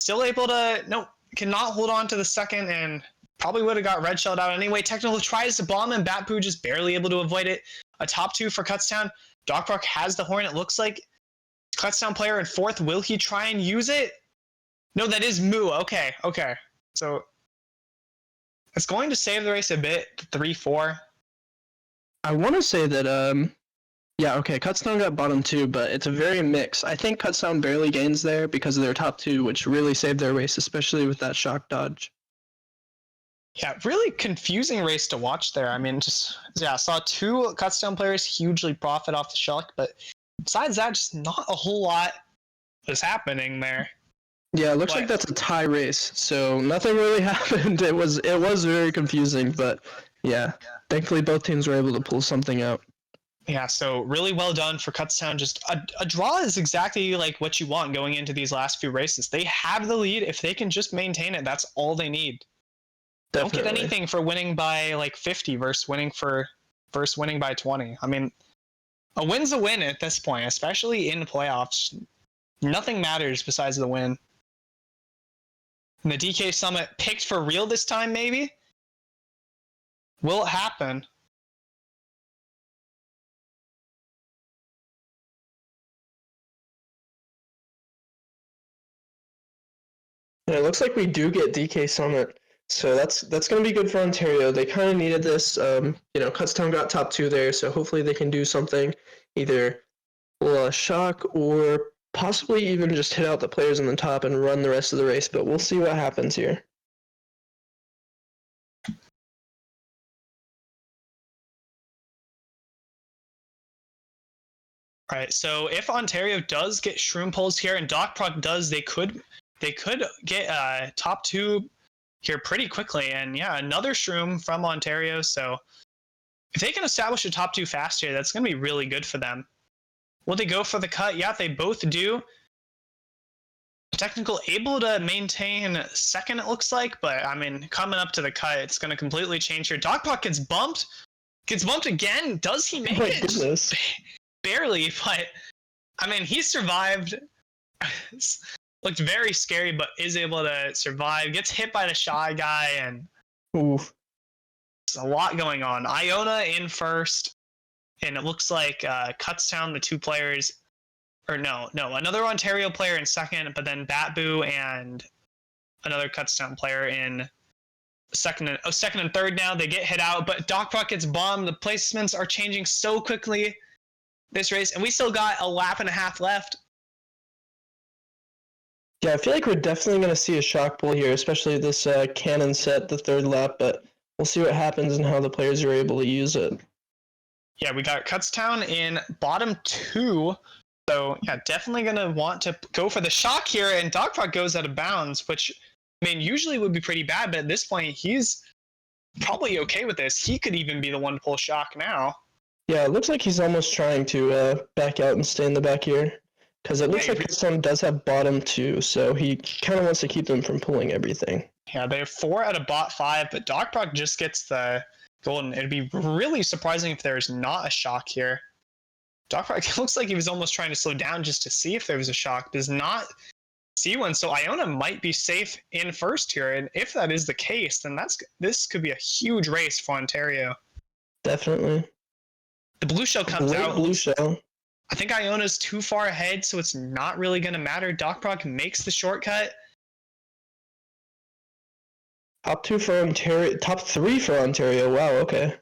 still able to... cannot hold on to the second, and probably would have got red shelled out anyway. Technical tries to bomb, and Batboo just barely able to avoid it. A top 2 for Kutztown. DocProc has the horn, it looks like. Kutztown player in fourth. Will he try and use it? No, that is Moo. Okay. So it's going to save the race a bit. 3-4. I want to say that, Kutztown got bottom 2, but it's a very mix. I think Kutztown barely gains there because of their top 2, which really saved their race, especially with that shock dodge. Yeah, really confusing race to watch there. I mean, saw 2 Kutztown players hugely profit off the shock, but besides that, just not a whole lot was happening there. Yeah, it looks like that's a tie race, so nothing really happened. It was very confusing, but yeah, thankfully both teams were able to pull something out. Yeah, so really well done for Kutztown. Just a draw is exactly like what you want going into these last few races. They have the lead. If they can just maintain it, that's all they need. Definitely. Don't get anything for winning by like 50 versus winning by 20. I mean, a win's a win at this point, especially in playoffs. Nothing matters besides the win. And the DK Summit picked for real this time, maybe? Will it happen? Yeah, it looks like we do get DK Summit, so that's going to be good for Ontario. They kind of needed this. Kutztown got top 2 there, so hopefully they can do something, either pull a shock or possibly even just hit out the players in the top and run the rest of the race. But we'll see what happens here. All right, so if Ontario does get Shroom pulls here and DocProc does, they could get top 2 here pretty quickly. And yeah, another Shroom from Ontario. So if they can establish a top 2 fast here, that's going to be really good for them. Will they go for the cut? Yeah, they both do. Technical able to maintain second, it looks like. But I mean, coming up to the cut, it's going to completely change here. DocProc gets bumped again. Does he make it? Goodness. Barely, but I mean, he survived. Looked very scary, but is able to survive. Gets hit by the shy guy, and oof. There's a lot going on. Iona in first, and it looks like Kutztown, the 2 players, or no, another Ontario player in second, but then Batboo and another Kutztown player in second and third now. They get hit out, but DocProc gets bombed. The placements are changing so quickly this race, and we still got a lap and a half left. Yeah, I feel like we're definitely going to see a shock pull here, especially this cannon set, the third lap, but we'll see what happens and how the players are able to use it. Yeah, we got Kutztown in bottom 2. So, yeah, definitely going to want to go for the shock here. And DocProc goes out of bounds, which, I mean, usually would be pretty bad. But at this point, he's probably okay with this. He could even be the one to pull shock now. Yeah, it looks like he's almost trying to back out and stay in the back here. Because it looks like Kutztown does have bottom 2, so he kind of wants to keep them from pulling everything. Yeah, they have 4 out of bot 5, but DocProc just gets the golden. It'd be really surprising if there's not a shock here. DocProc looks like he was almost trying to slow down just to see if there was a shock. Does not see one, so Iona might be safe in first here. And if that is the case, then this could be a huge race for Ontario. Definitely. The blue shell comes out. Blue shell. I think Iona's too far ahead, so it's not really going to matter. DocProc makes the shortcut. Top 2 for Ontario. Top 3 for Ontario. Wow, okay.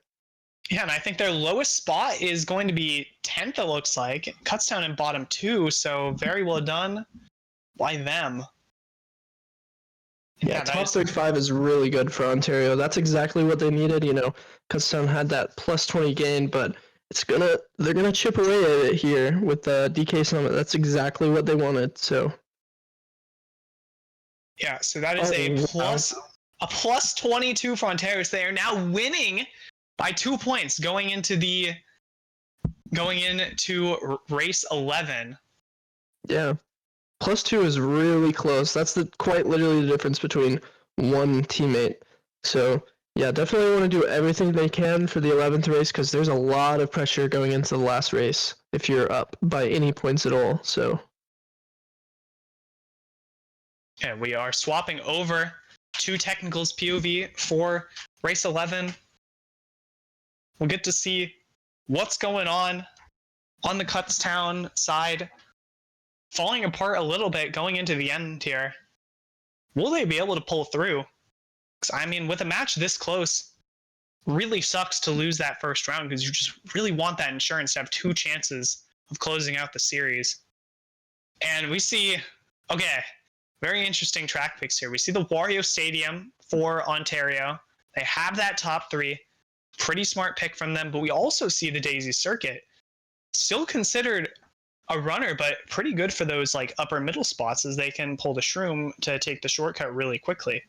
Yeah, and I think their lowest spot is going to be 10th, it looks like. Kutztown in bottom 2, so very well done by them. Yeah, top 35 is really good for Ontario. That's exactly what they needed. Kutztown had that plus 20 gain, but they're gonna chip away at it here with the DK Summit. That's exactly what they wanted. So yeah, so that is a plus 22 for Ontario. So they are now winning by 2 points going into race 11. Yeah, plus 2 is really close. That's quite literally the difference between one teammate. So yeah, definitely want to do everything they can for the 11th race because there's a lot of pressure going into the last race if you're up by any points at all. So and we are swapping over to Technicals POV for race 11. We'll get to see what's going on the Kutztown side, falling apart a little bit going into the end here. Will they be able to pull through? I mean, with a match this close, really sucks to lose that first round because you just really want that insurance to have 2 chances of closing out the series. And we see, okay, very interesting track picks here. We see the Wario Stadium for Ontario. They have that top 3. Pretty smart pick from them, but we also see the Daisy Circuit. Still considered a runner, but pretty good for those like upper middle spots as they can pull the shroom to take the shortcut really quickly.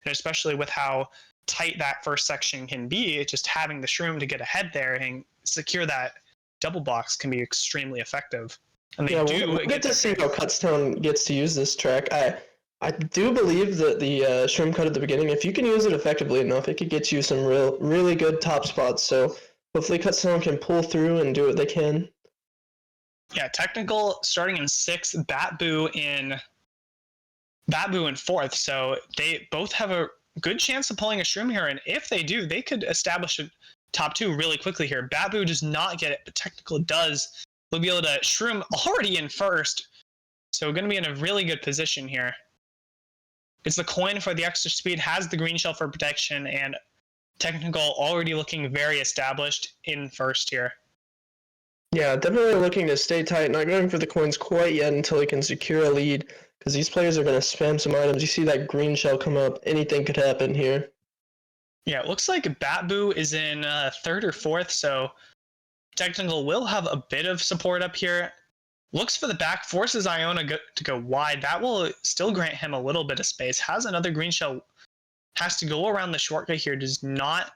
And especially with how tight that first section can be, just having the shroom to get ahead there and secure that double box can be extremely effective. And they we'll get to see how Kutztown gets to use this track. I do believe that the shroom cut at the beginning, if you can use it effectively enough, it could get you some really good top spots. So hopefully Kutztown can pull through and do what they can. Yeah, technical starting in 6th, Batboo in 4th. So they both have a good chance of pulling a shroom here. And if they do, they could establish a top 2 really quickly here. Batboo does not get it, but technical does. They'll be able to shroom already in 1st. So going to be in a really good position here. It's the coin for the extra speed, has the green shell for protection, and technical already looking very established in 1st here. Yeah, definitely looking to stay tight, not going for the coins quite yet until he can secure a lead, because these players are going to spam some items. You see that green shell come up, anything could happen here. Yeah, it looks like Batboo is in 3rd or 4th, so technical will have a bit of support up here. Looks for the back, forces Iona to go wide. That will still grant him a little bit of space. Has another green shell, has to go around the shortcut here, does not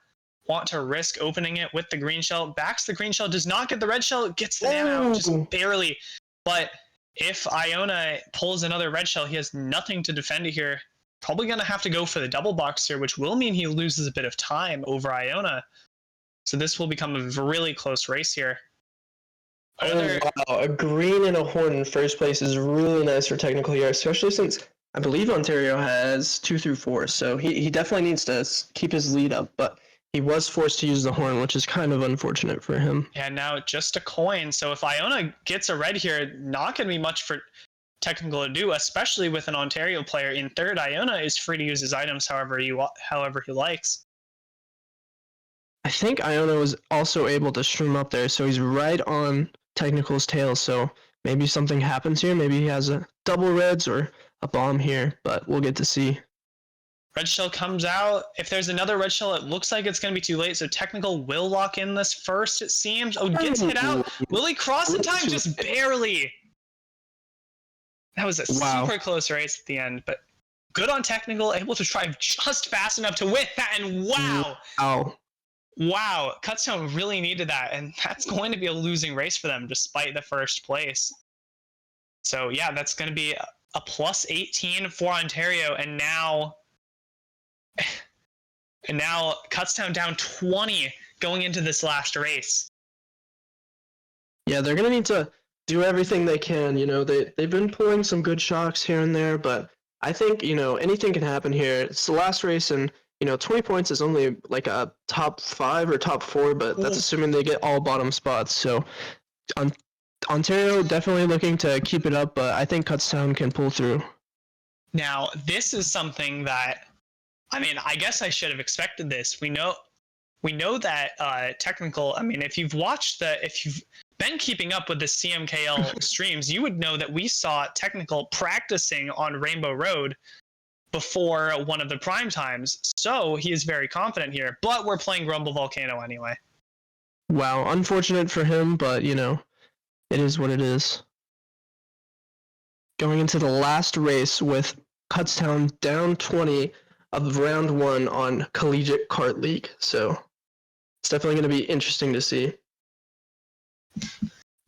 want to risk opening it with the green shell. Backs the green shell, does not get the red shell, gets the man out just barely. But if Iona pulls another red shell, he has nothing to defend it here. Probably going to have to go for the double box here, which will mean he loses a bit of time over Iona. So this will become a really close race here. Wow, a green and a horn in 1st place is really nice for technical here, especially since I believe Ontario has 2 through 4, so he definitely needs to keep his lead up, but he was forced to use the horn, which is kind of unfortunate for him. Yeah, now just a coin, so if Iona gets a red here, not going to be much for technical to do, especially with an Ontario player in 3rd. Iona is free to use his items however he likes. I think Iona was also able to shroom up there, so he's right on technical's tail, so maybe something happens here. Maybe he has a double reds or a bomb here, but we'll get to see. Red Shell comes out. If there's another Red Shell, it looks like it's going to be too late. So Technical will lock in this first, it seems. Oh, gets hit out. Will he cross in time? Just barely. That was a super close race at the end, but good on Technical, able to drive just fast enough to win that. And wow, Kutztown really needed that, and that's going to be a losing race for them despite the first place. So yeah, that's going to be a plus 18 for Ontario, and now Kutztown down 20 going into this last race. Yeah, they're going to need to do everything they can. They've been pulling some good shocks here and there, but I think, anything can happen here. It's the last race, and 20 points is only like a top 5 or top 4, but that's assuming they get all bottom spots. So Ontario definitely looking to keep it up, but I think Kutztown can pull through. Now, this is something that, I guess I should have expected this. We know that Technical, if you've been keeping up with the CMKL streams, you would know that we saw Technical practicing on Rainbow Road before one of the prime times. So he is very confident here, but we're playing Grumble Volcano anyway. Wow, unfortunate for him, but it is what it is. Going into the last race with Kutztown down 20 of round 1 on Collegiate Karting League. So it's definitely going to be interesting to see.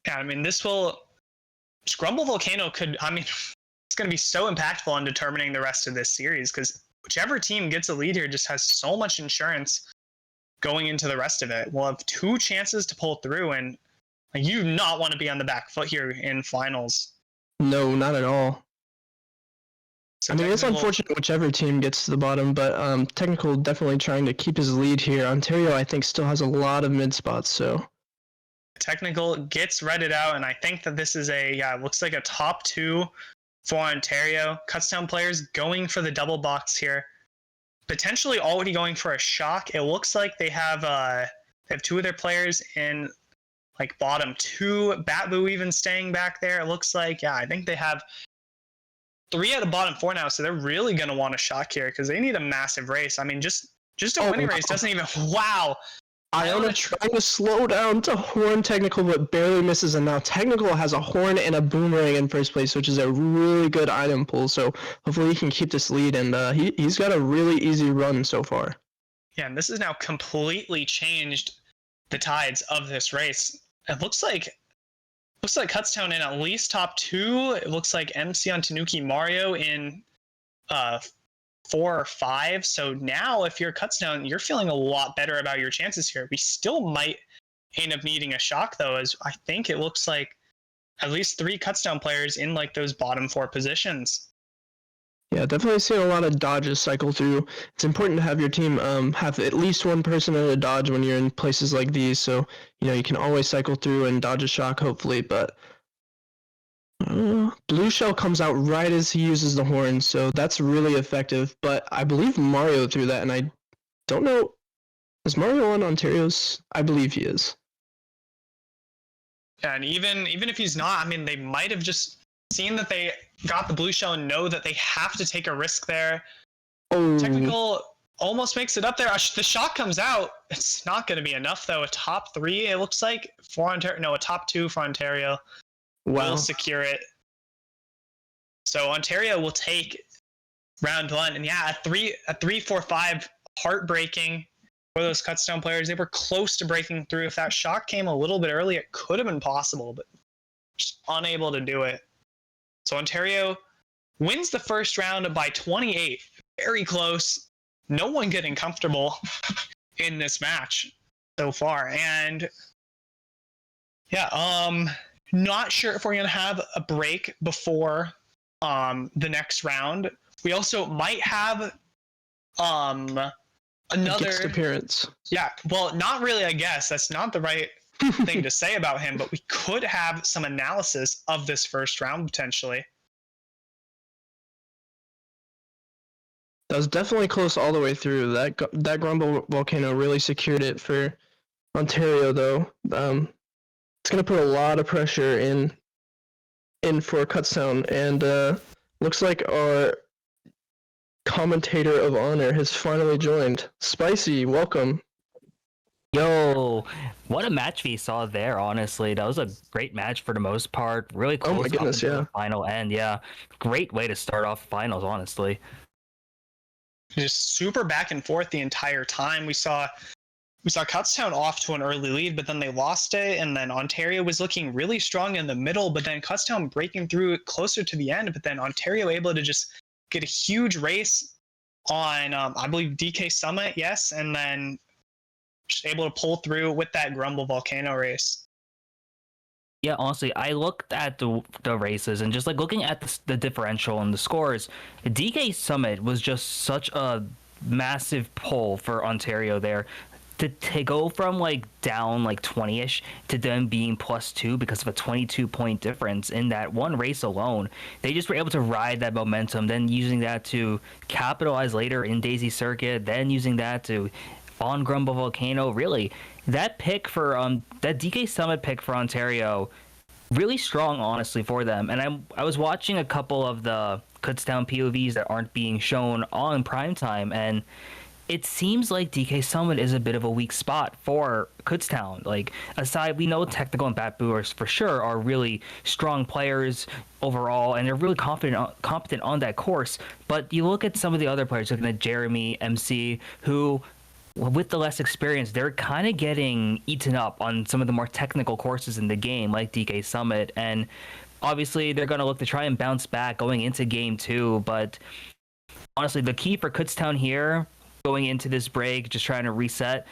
Yeah, Grumble Volcano it's going to be so impactful on determining the rest of this series, because whichever team gets a lead here just has so much insurance going into the rest of it. We'll have 2 chances to pull through, and you do not want to be on the back foot here in finals. No, not at all. So it's unfortunate whichever team gets to the bottom, but Technical definitely trying to keep his lead here. Ontario, I think, still has a lot of mid spots, so Technical gets redded out, and I think that this is looks like a top 2 for Ontario. Kutztown players going for the double box here, potentially already going for a shock. It looks like they have 2 of their players in bottom 2. Batboo even staying back there. It looks like, I think they have 3 out of bottom 4 now, so they're really going to want a shock here because they need a massive race. Just a winning race doesn't even. Wow. Iona trying to slow down to horn Technical, but barely misses, and now Technical has a horn and a boomerang in first place, which is a really good item pull. So hopefully he can keep this lead, and he's got a really easy run so far. Yeah, and this has now completely changed the tides of this race. It looks like Kutztown in at least top 2. It looks like MC on Tanuki Mario in 4 or 5. So now if you're Kutztown, you're feeling a lot better about your chances here. We still might end up needing a shock, though, as I think it looks like at least 3 Kutztown players in those bottom 4 positions. Yeah, definitely seeing a lot of dodges cycle through. It's important to have your team have at least one person in a dodge when you're in places like these, so you can always cycle through and dodge a shock, hopefully. But Blue Shell comes out right as he uses the horn, so that's really effective. But I believe Mario threw that, and I don't know. Is Mario on Ontario's? I believe he is. Yeah, and even if he's not, they might have just seen that they got the Blue Shell and know that they have to take a risk there. Oh. Technical almost makes it up there. The shock comes out. It's not going to be enough, though. A top 3, it looks like, for Ontario. No, a top 2 for Ontario. Wow. Will secure it. So Ontario will take round 1. And a 3-4-5, heartbreaking for those Kutztown players. They were close to breaking through. If that shock came a little bit early, it could have been possible, but just unable to do it. So Ontario wins the first round by 28. Very close. No one getting comfortable in this match so far. And not sure if we're going to have a break before the next round. We also might have another guest appearance. Yeah, well, not really, I guess. That's not the right thing to say about him, but we could have some analysis of this first round potentially. That was definitely close all the way through. That Grumble Volcano really secured it for Ontario, though. It's going to put a lot of pressure in for Kutztown, and looks like our commentator of honor has finally joined. Spicy, welcome. Yo, what a match we saw there, honestly. That was a great match for the most part. Really Oh my close up goodness, until yeah. the final end. Yeah, great way to start off finals, honestly. Just super back and forth the entire time. We saw Kutztown off to an early lead, but then they lost it, and then Ontario was looking really strong in the middle, but then Kutztown breaking through closer to the end, but then Ontario able to just get a huge race on, I believe, DK Summit, yes, and then just able to pull through with that Grumble Volcano race. Yeah, honestly, I looked at the races and just like looking at the differential and the scores, DK Summit was just such a massive pull for Ontario there. To go from like down like 20ish to them being +2 because of a 22-point difference in that one race alone. They just were able to ride that momentum, then using that to capitalize later in Daisy Circuit, then using that to on Grumble Volcano. Really, that pick for that DK Summit pick for Ontario, really strong, honestly, for them. And I was watching a couple of the Kutztown POVs that aren't being shown on primetime, and it seems like DK Summit is a bit of a weak spot for Kutztown. Like, aside, we know Technical and Batbooers for sure are really strong players overall, and they're really competent on that course. But you look at some of the other players, looking at Jeremy, MC, who, with the less experience, they're kind of getting eaten up on some of the more technical courses in the game, like DK Summit. And obviously, they're going to look to try and bounce back going into game 2. But honestly, the key for Kutztown here, going into this break, just trying to reset.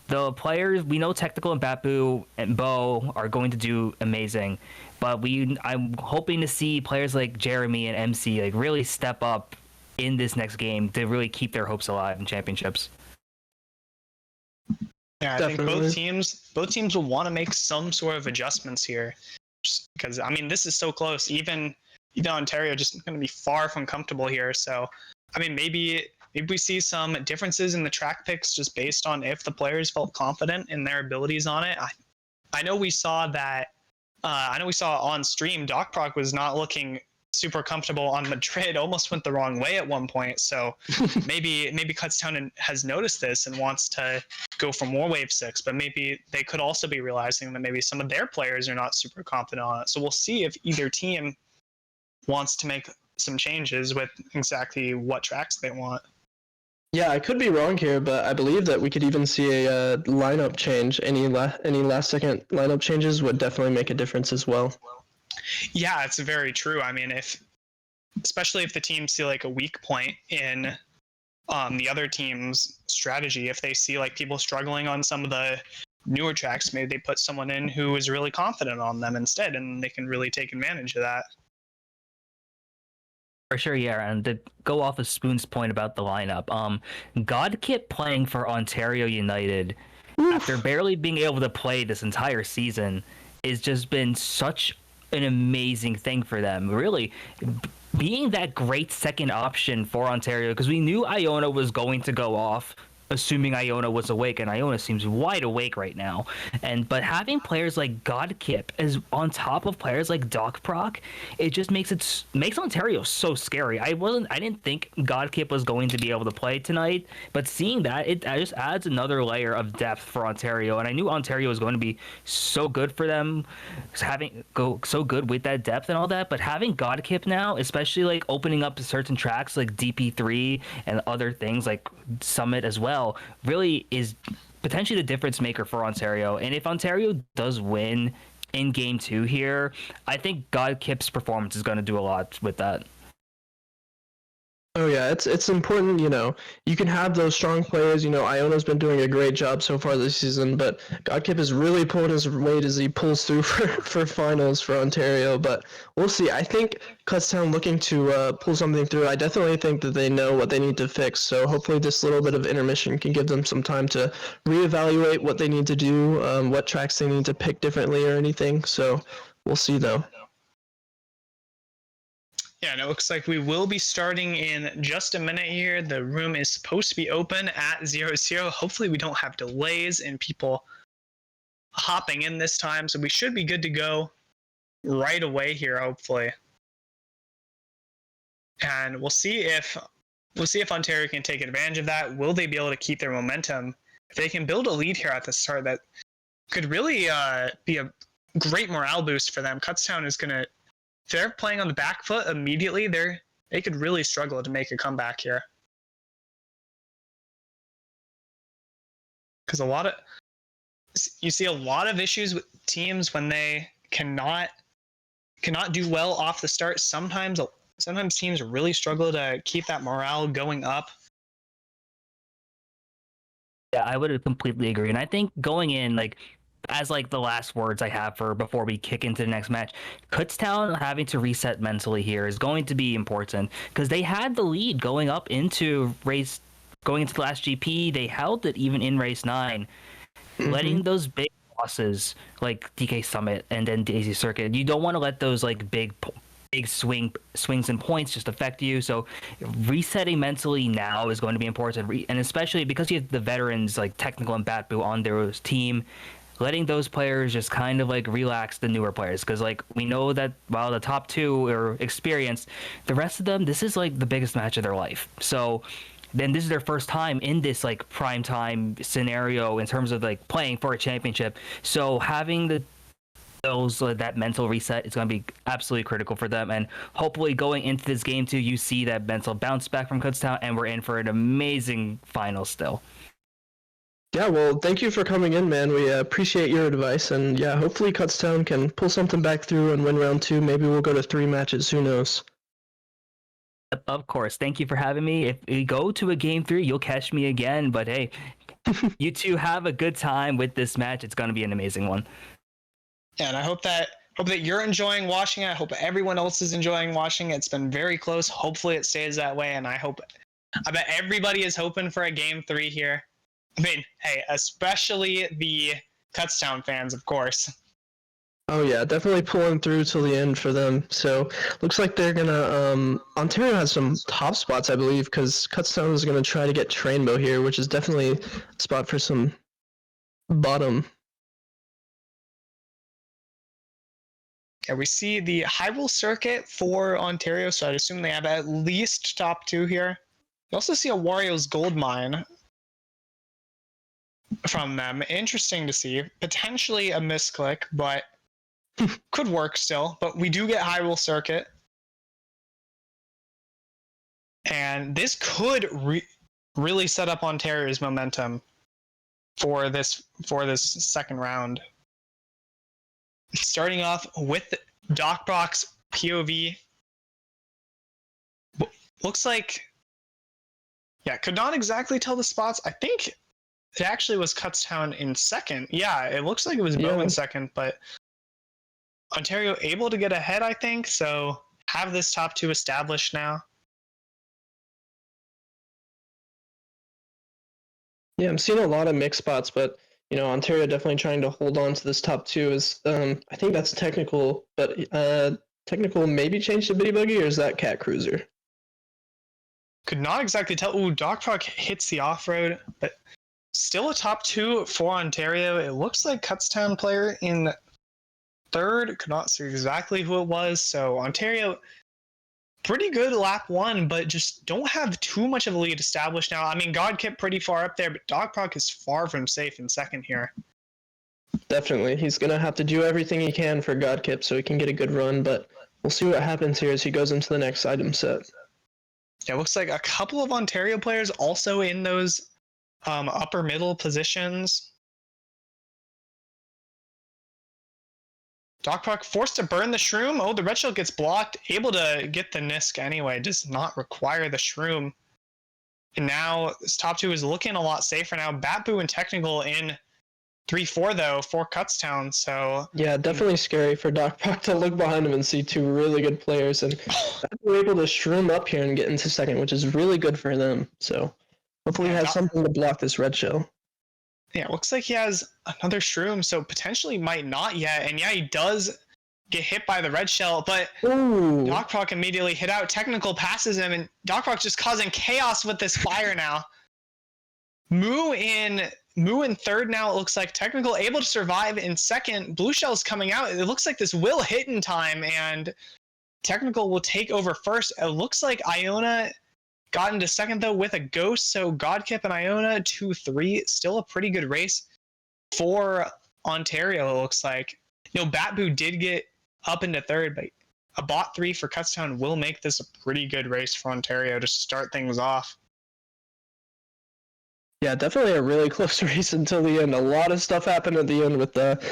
The players, we know Technical and Batboo and Bo are going to do amazing, but I'm hoping to see players like Jeremy and MC like really step up in this next game to really keep their hopes alive in championships. Yeah, I Definitely. think both teams will want to make some sort of adjustments here, because I mean this is so close. Even Ontario just going to be far from comfortable here. So, I mean maybe we see some differences in the track picks just based on if the players felt confident in their abilities on it. I know we saw that. I know we saw on stream DocProc was not looking super comfortable on Madrid, almost went the wrong way at one point. So maybe Kutztown has noticed this and wants to go for more Wave 6, but maybe they could also be realizing that maybe some of their players are not super confident on it. So we'll see if either team wants to make some changes with exactly what tracks they want. Yeah, I could be wrong here, but I believe that we could even see a lineup change. Any last second lineup changes would definitely make a difference as well. Yeah, it's very true. I mean, especially if the team see like a weak point in the other team's strategy, if they see like people struggling on some of the newer tracks, maybe they put someone in who is really confident on them instead, and they can really take advantage of that. For sure, yeah, and to go off of Spoon's point about the lineup, Godkit playing for Ontario United after barely being able to play this entire season has just been such an amazing thing for them. Really, being that great second option for Ontario, because we knew Iona was going to go off, assuming Iona was awake, and Iona seems wide awake right now. But having players like Godkip as on top of players like DocProc, it just makes Ontario so scary. I didn't think Godkip was going to be able to play tonight, but seeing that, it just adds another layer of depth for Ontario. And I knew Ontario was going to be so good for them, so good with that depth and all that. But having Godkip now, especially like opening up certain tracks like DP3 and other things like Summit as well, really is potentially the difference maker for Ontario. And if Ontario does win in game 2 here, I think Godkip's performance is going to do a lot with that. Oh yeah, it's important, you can have those strong players, Iona's been doing a great job so far this season, but Godkip is really pulling his weight as he pulls through for finals for Ontario, but we'll see. I think Kutztown looking to pull something through. I definitely think that they know what they need to fix, so hopefully this little bit of intermission can give them some time to reevaluate what they need to do, what tracks they need to pick differently or anything, so we'll see though. Yeah, and it looks like we will be starting in just a minute here. The room is supposed to be open at 00. Hopefully we don't have delays and people hopping in this time, so we should be good to go right away here, hopefully. And we'll see if we'll see if Ontario can take advantage of that. Will they be able to keep their momentum? If they can build a lead here at the start, that could really be a great morale boost for them. Kutztown is going to, if they're playing on the back foot immediately, they could really struggle to make a comeback here. Because you see a lot of issues with teams when they cannot do well off the start. Sometimes teams really struggle to keep that morale going up. Yeah, I would completely agree. And I think going in, like, as like the last words I have for before we kick into the next match, Kutztown having to reset mentally here is going to be important because they had the lead going into the last GP. They held it even in race 9, letting those big losses like DK Summit and then Daisy Circuit. You don't want to let those like big swings and points just affect you. So resetting mentally now is going to be important, and especially because you have the veterans like Technical and Batboo on their team, letting those players just kind of like relax the newer players, because like we know that while the top 2 are experienced, the rest of them, this is like the biggest match of their life. So then this is their first time in this like prime time scenario in terms of like playing for a championship. So having that mental reset is going to be absolutely critical for them, and hopefully going into this game too, you see that mental bounce back from Kutztown, and we're in for an amazing final still. Yeah, well, thank you for coming in, man. We appreciate your advice, and yeah, hopefully Kutztown can pull something back through and win round 2. Maybe we'll go to 3 matches. Who knows? Of course. Thank you for having me. If we go to a game 3, you'll catch me again. But hey, you two have a good time with this match. It's going to be an amazing one. Yeah, and I hope that you're enjoying watching it. I hope everyone else is enjoying watching it. It's been very close. Hopefully it stays that way, and I bet everybody is hoping for a game 3 here. I mean, hey, especially the Kutztown fans, of course. Oh yeah, definitely pulling through till the end for them. So looks like they're gonna Ontario has some top spots, I believe, because Kutztown is gonna try to get Trainbow here, which is definitely a spot for some bottom. Yeah, we see the Hyrule circuit for Ontario, so I'd assume they have at least top 2 here. We also see a Wario's Gold Mine from them. Interesting to see. Potentially a misclick, but could work still. But we do get Hyrule circuit. And this could really set up Ontario's momentum for this second round. Starting off with DocProc's POV. Looks like, yeah, could not exactly tell the spots. I think it actually was Kutztown in second. Yeah, it looks like it was Bo in second, but Ontario able to get ahead, I think, so have this top 2 established now. Yeah, I'm seeing a lot of mixed spots, but Ontario definitely trying to hold on to this top 2. Is I think that's Technical, but Technical maybe changed to Bitty Buggy, or is that Cat Cruiser? Could not exactly tell. Ooh, DocProc hits the off-road, but still a top 2 for Ontario. It looks like Kutztown player in third. Could not see exactly who it was. So Ontario, pretty good lap 1, but just don't have too much of a lead established now. I mean, Godkip pretty far up there, but DocProc is far from safe in second here. Definitely. He's going to have to do everything he can for Godkip so he can get a good run, but we'll see what happens here as he goes into the next item set. Yeah, it looks like a couple of Ontario players also in those upper middle positions. DocProc forced to burn the shroom. Oh, the red shell gets blocked. Able to get the Nisk anyway. Does not require the shroom. And now this top 2 is looking a lot safer now. Batboo and Technical in 3-4 though for Kutztown. So yeah, definitely scary for DocProc to look behind him and see 2 really good players, and we're able to shroom up here and get into second, which is really good for them. So hopefully he has something to block this red shell. Yeah, it looks like he has another shroom, so potentially might not yet. And yeah, he does get hit by the red shell, but DocProc immediately hit out. Technical passes him, and DocProc just causing chaos with this fire now. Moo in third now. It looks like Technical able to survive in second. Blue shell's coming out. It looks like this will hit in time, and Technical will take over first. It looks like Iona got into second though with a ghost. So Godkip and Iona 2-3, still a pretty good race for Ontario. It looks like Batboo did get up into third, but a bot 3 for Kutztown will make this a pretty good race for Ontario to start things off. Yeah, definitely a really close race until the end. A lot of stuff happened at the end with that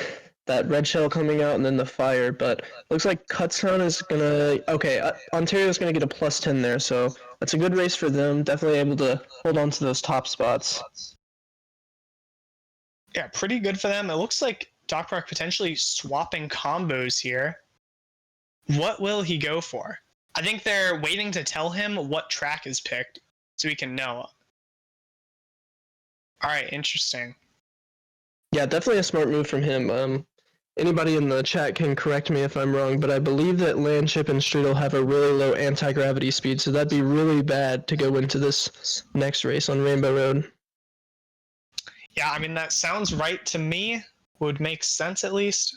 red shell coming out and then the fire, but looks like Kutztown is gonna Ontario's gonna get a +10 there, so that's a good race for them. Definitely able to hold on to those top spots. Yeah, pretty good for them. It looks like DocProc potentially swapping combos here. What will he go for? I think they're waiting to tell him what track is picked so he can know. All right, interesting. Yeah, definitely a smart move from him. Anybody in the chat can correct me if I'm wrong, but I believe that Landship and Streetle have a really low anti-gravity speed, so that'd be really bad to go into this next race on Rainbow Road. Yeah, I mean, that sounds right to me. Would make sense at least.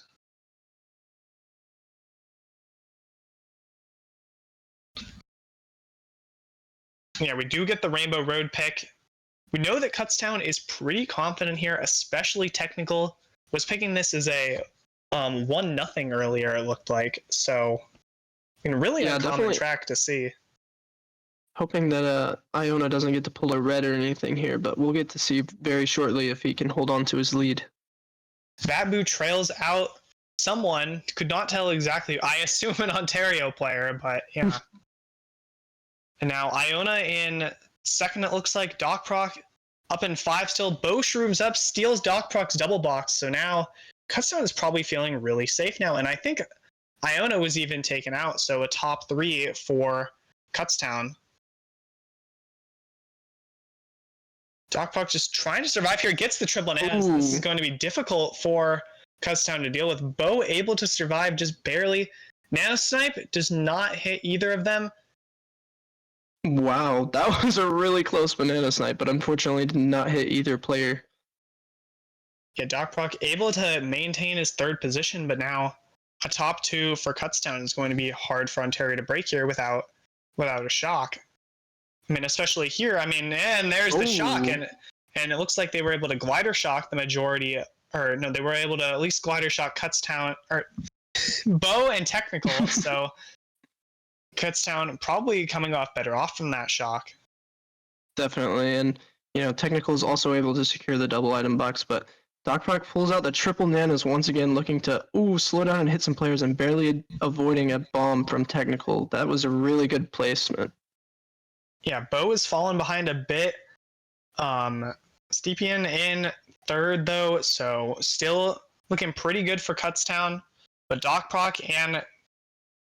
Yeah, we do get the Rainbow Road pick. We know that Kutztown is pretty confident here, especially technical. Was picking this as a 1-0 earlier, it looked like. So, really uncommon track to see. Hoping that Iona doesn't get to pull a red or anything here, but we'll get to see very shortly if he can hold on to his lead. Batboo trails out someone, could not tell exactly, I assume an Ontario player, but yeah. And now Iona in second, it looks like. DocProc up in 5 still. Bo shrooms up, steals DocProc's double box. So now Kutztown is probably feeling really safe now. And I think Iona was even taken out. So a top 3 for Kutztown. DocProc just trying to survive here. Gets the triple nanas. This is going to be difficult for Kutztown to deal with. Bo able to survive just barely. Nanosnipe does not hit either of them. Wow, that was a really close banana snipe, but unfortunately did not hit either player. Yeah, DocProc able to maintain his third position, but now a top 2 for Kutztown is going to be hard for Ontario to break here without a shock. I mean, especially here. I mean, and there's the shock, and it looks like they were able to glider shock the majority, or no, they were able to at least glider shock Kutztown or Bo and Technical. So Kutztown probably coming off better off from that shock. Definitely, and Technical is also able to secure the double item box, but DocProc pulls out the triple nanas once again, looking to slow down and hit some players and barely avoiding a bomb from Technical. That was a really good placement. Yeah, Bo is fallen behind a bit. Stepien in third though, so still looking pretty good for Kutztown, but DocProc and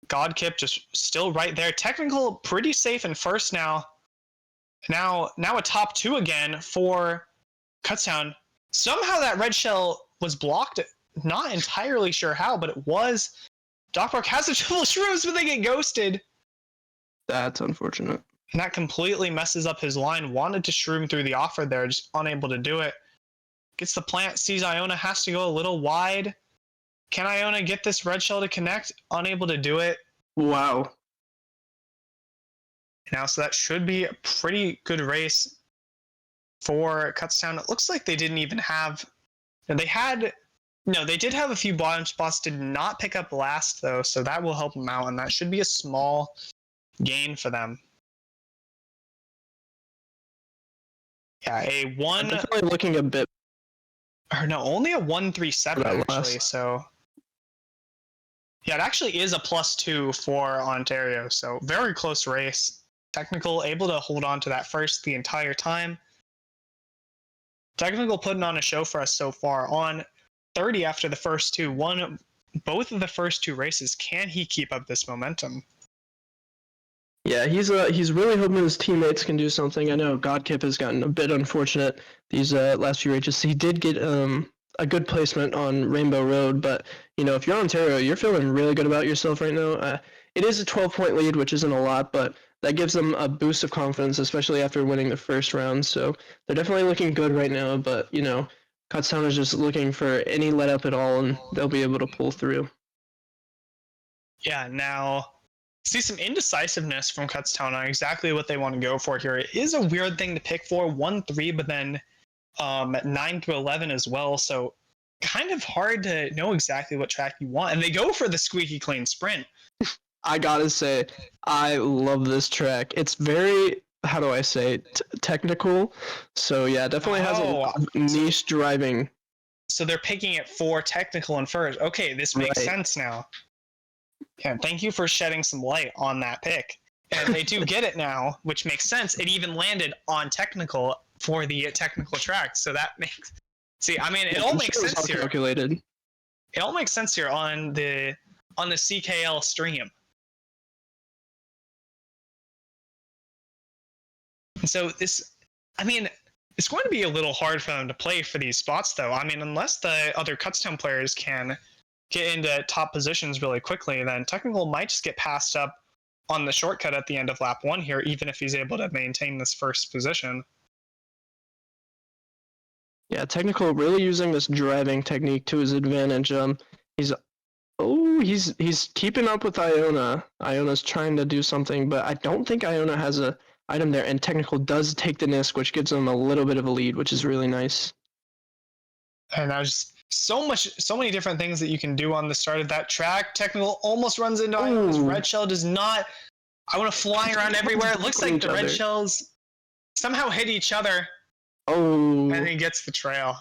Godkip just still right there. Technical pretty safe in first now. Now a top 2 again for Kutztown. Somehow that red shell was blocked. Not entirely sure how, but it was. DocProc has the triple shrooms, but they get ghosted. That's unfortunate. And that completely messes up his line. Wanted to shroom through the offer there, just unable to do it. Gets the plant, sees Iona, has to go a little wide. Can Iona get this red shell to connect? Unable to do it. Wow. Now, so that should be a pretty good race for Kutztown. It looks like they didn't even have... they did have a few bottom spots, did not pick up last, though, so that will help them out, and that should be a small gain for them. Yeah, a 1... Definitely looking a bit... Or no, only a 137, actually, so... Yeah, it actually is a +2 for Ontario, so very close race. Technical able to hold on to that first the entire time. Technical putting on a show for us so far. On 30 after the first 2, won both of the first 2 races. Can he keep up this momentum? Yeah, he's really hoping his teammates can do something. I know Godkip has gotten a bit unfortunate these last few races. He did get a good placement on Rainbow Road, but if you're Ontario, you're feeling really good about yourself right now. It is a 12-point lead, which isn't a lot, but that gives them a boost of confidence, especially after winning the first round. So they're definitely looking good right now, but Kutztown is just looking for any let up at all, and they'll be able to pull through. Yeah, now see some indecisiveness from Kutztown on exactly what they want to go for here. It is a weird thing to pick for 1-3, but then 9 through 11 as well. So kind of hard to know exactly what track you want. And they go for the squeaky clean sprint. I gotta say, I love this track. It's very, how do I say, technical. So yeah, definitely has a lot of niche driving. So they're picking it for technical and first. Okay, this makes sense now. Yeah, thank you for shedding some light on that pick. And they do get it now, which makes sense. It even landed on technical for the technical track. So that makes... See, I mean, it all makes sense here. Calculated. It all makes sense here on the CKL stream. And so this, I mean, it's going to be a little hard for them to play for these spots, though. I mean, unless the other Kutztown players can get into top positions really quickly, then Technical might just get passed up on the shortcut at the end of lap 1 here, even if he's able to maintain this first position. Yeah, Technical really using this driving technique to his advantage. He's keeping up with Iona. Iona's trying to do something, but I don't think Iona has a item there, and Technical does take the Nisk, which gives them a little bit of a lead, which is really nice. And there's so many different things that you can do on the start of that track. Technical almost runs into Iona's. Red Shell does not. Iona flying around everywhere. It looks like the red shells somehow hit each other. Oh. And he gets the trail.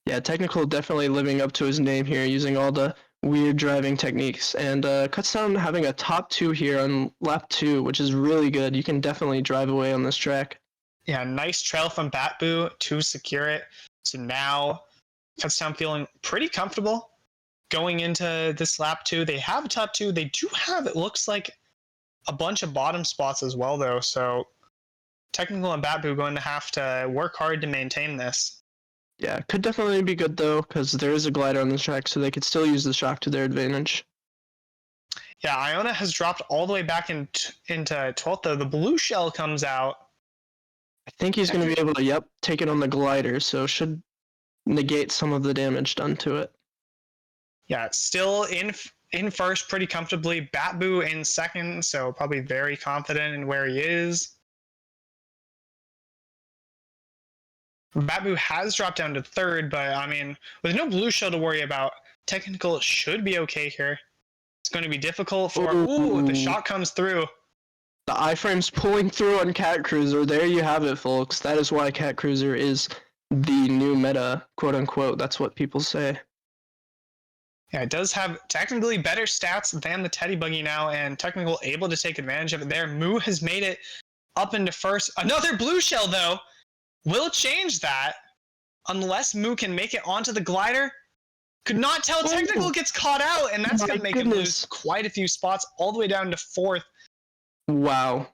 Yeah, Technical definitely living up to his name here, using all the weird driving techniques. And Kutztown having a top 2 here on lap 2, which is really good. You can definitely drive away on this track. Yeah, nice trail from Batboo to secure it. So now Kutztown feeling pretty comfortable going into this lap 2. They have a top 2. They do have, it looks like, a bunch of bottom spots as well, though. So Technical and Batboo going to have to work hard to maintain this. Yeah, could definitely be good, though, because there is a glider on the track, so they could still use the shock to their advantage. Yeah, Iona has dropped all the way back into 12th, though. The blue shell comes out. I think he's going to be able to, take it on the glider, so should negate some of the damage done to it. Yeah, still in first pretty comfortably. Batboo in second, so probably very confident in where he is. Batboo has dropped down to third, but I mean, with no blue shell to worry about, Technical should be okay here. It's going to be difficult for... Ooh, the shot comes through. The iframe's pulling through on Cat Cruiser. There you have it, folks. That is why Cat Cruiser is the new meta, quote unquote. That's what people say. Yeah, it does have technically better stats than the Teddy Buggy now, and Technical able to take advantage of it there. Moo has made it up into first. Another blue shell, though, will change that unless Moo can make it onto the glider. Could not tell. Technical gets caught out, and that's going to make him lose quite a few spots all the way down to fourth. Wow.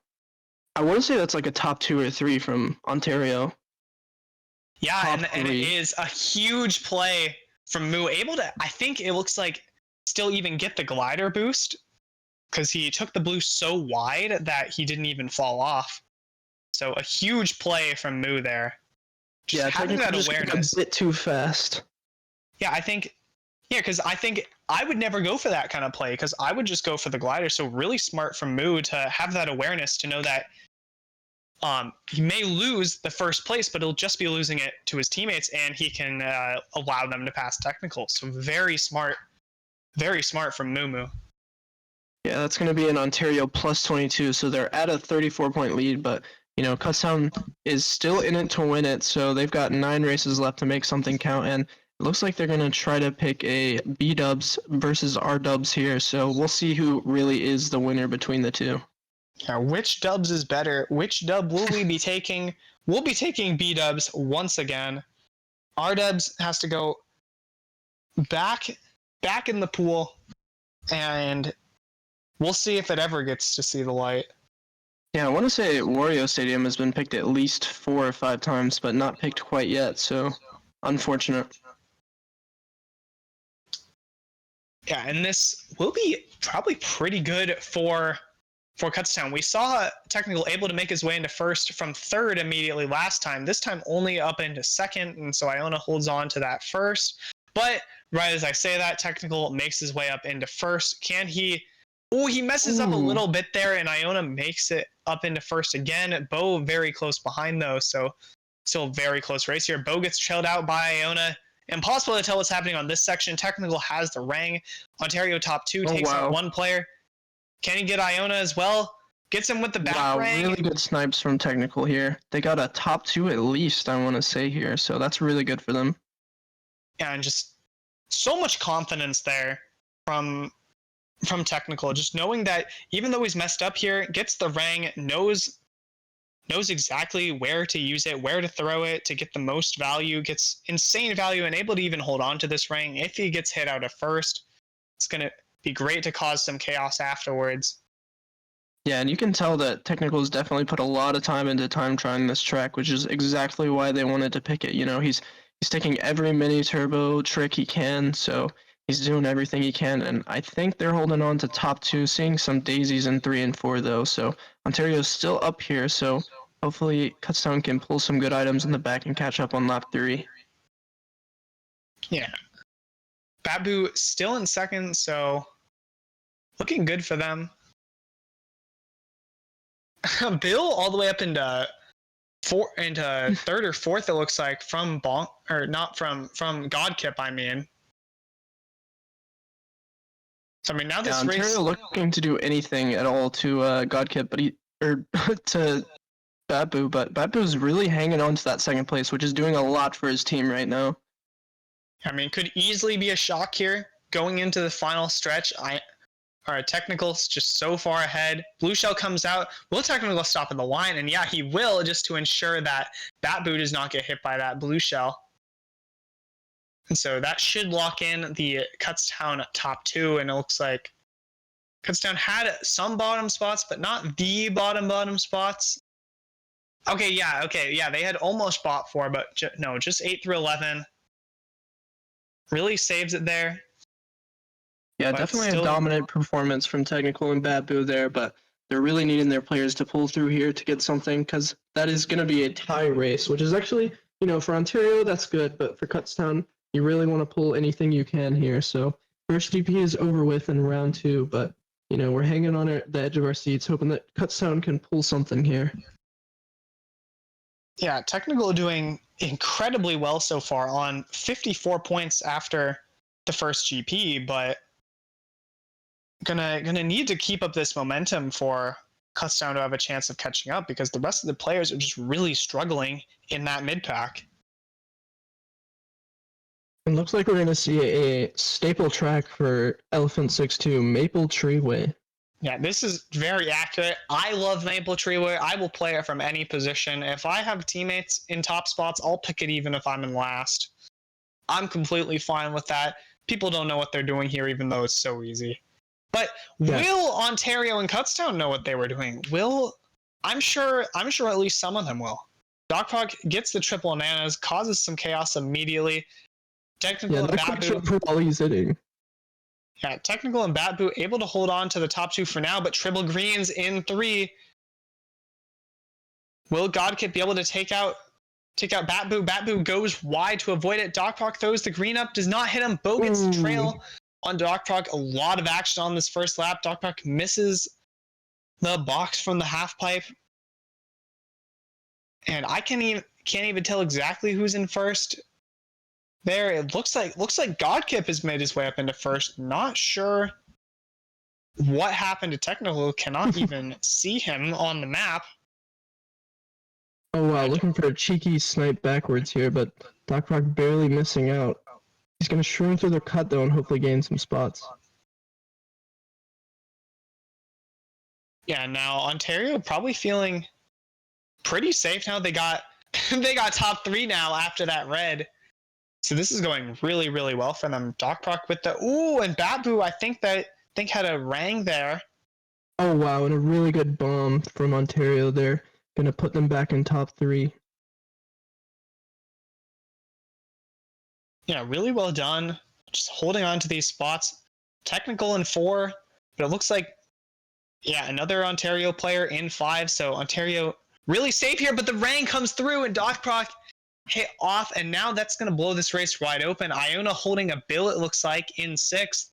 I want to say that's like a top 2 or 3 from Ontario. Yeah, and it is a huge play from Moo. Able to, I think it looks like, still even get the glider boost because he took the blue so wide that he didn't even fall off. So a huge play from Moo there. Just having that awareness. A bit too fast. Yeah, because I think I would never go for that kind of play because I would just go for the glider. So really smart from Moo to have that awareness to know that he may lose the first place, but he'll just be losing it to his teammates, and he can allow them to pass Technical. So very smart from Moo. Yeah, that's going to be an Ontario plus 22, so they're at a 34-point lead, but Kutztown is still in it to win it, so they've got 9 races left to make something count, and it looks like they're going to try to pick a B-dubs versus R-dubs here, so we'll see who really is the winner between the two. Now, which dubs is better? Which dub will we be taking? We'll be taking B-dubs once again. R-dubs has to go back in the pool, and we'll see if it ever gets to see the light. Yeah, I want to say Wario Stadium has been picked at least 4 or 5 times, but not picked quite yet, so unfortunate. Yeah, and this will be probably pretty good for Kutztown. We saw Technical able to make his way into first from third immediately last time. This time only up into second, and so Iona holds on to that first. But right as I say that, Technical makes his way up into first. Can he Oh, he messes up a Ooh. little bit there, and Iona makes it up into first again. Bo very close behind, though, so still very close race here. Bo gets trailed out by Iona. Impossible to tell what's happening on this section. Technical has the rang. Ontario top 2 takes out one player. Can he get Iona as well? Gets him with the back rang. Really good snipes from Technical here. They got a top 2 at least, I want to say here, so that's really good for them. Yeah, and just so much confidence there from Technical, just knowing that even though he's messed up here, gets the rang, knows exactly where to use it, where to throw it to get the most value, gets insane value, and able to even hold on to this rang. If he gets hit out of first, it's going to be great to cause some chaos afterwards. Yeah, and you can tell that Technical's definitely put a lot of time into time trying this track, which is exactly why they wanted to pick it. You know, he's taking every mini turbo trick he can, so he's doing everything he can, and I think they're holding on to top 2, seeing some daisies in 3 and 4 though, so Ontario's still up here, so hopefully Kutztown can pull some good items in the back and catch up on lap 3. Yeah. Babu still in second, so looking good for them. Bill all the way up into third or fourth, it looks like, from Bonk, or not from Godkip, I mean. So I mean, now this race, Ontario looking to do anything at all to Godkip, but to Babu, but Babu's really hanging on to that second place, which is doing a lot for his team right now. I mean, could easily be a shock here going into the final stretch. Technical's just so far ahead. Blue Shell comes out. Will Technical stop in the line? And yeah, he will, just to ensure that Babu does not get hit by that Blue Shell. And so that should lock in the Kutztown top 2, and it looks like Kutztown had some bottom spots, but not the bottom spots. Okay, they had almost bought 4, but no, just 8 through 11. Really saves it there. Yeah, but definitely a dominant performance from Technical and Babu there, but they're really needing their players to pull through here to get something, because that is going to be a tie race, which is actually, you know, for Ontario, that's good, but for Kutztown, you really want to pull anything you can here. So first GP is over with in round 2, but, you know, we're hanging on the edge of our seats, hoping that Kutztown can pull something here. Yeah, Technical doing incredibly well so far on 54 points after the first GP, but gonna need to keep up this momentum for Kutztown to have a chance of catching up, because the rest of the players are just really struggling in that mid pack. It looks like we're gonna see a staple track for Elephant 6-2, Maple Treeway. Yeah, this is very accurate. I love Maple Treeway. I will play it from any position. If I have teammates in top spots, I'll pick it even if I'm in last. I'm completely fine with that. People don't know what they're doing here, even though it's so easy. But will Ontario and Kutztown know what they were doing? I'm sure at least some of them will. DocProc gets the triple nanas, causes some chaos immediately. Technical and Babu, while he's hitting. Yeah, Technical and Babu able to hold on to the top 2 for now, but Triple Greens in 3. Will Godkip be able to take out Babu? Babu goes wide to avoid it. DocProc throws the green up, does not hit him. Bo gets the trail on DocProc. A lot of action on this first lap. DocProc misses the box from the half pipe. And I can't even tell exactly who's in first. There, it looks like Godkip has made his way up into first. Not sure what happened to Technical. Cannot even see him on the map. Oh wow, looking for a cheeky snipe backwards here, but DocProc barely missing out. He's gonna shroom through the cut though and hopefully gain some spots. Yeah, now Ontario probably feeling pretty safe now. They got top 3 now after that red. So this is going really, really well for them. DocProc with the and Babu, I think had a rang there. Oh wow, and a really good bomb from Ontario there. Gonna put them back in top 3. Yeah, really well done. Just holding on to these spots. Technical in 4, but it looks like another Ontario player in 5. So Ontario really safe here, but the rang comes through and DocProc hit off, and now that's going to blow this race wide open. Iona holding a bill, it looks like, in 6th.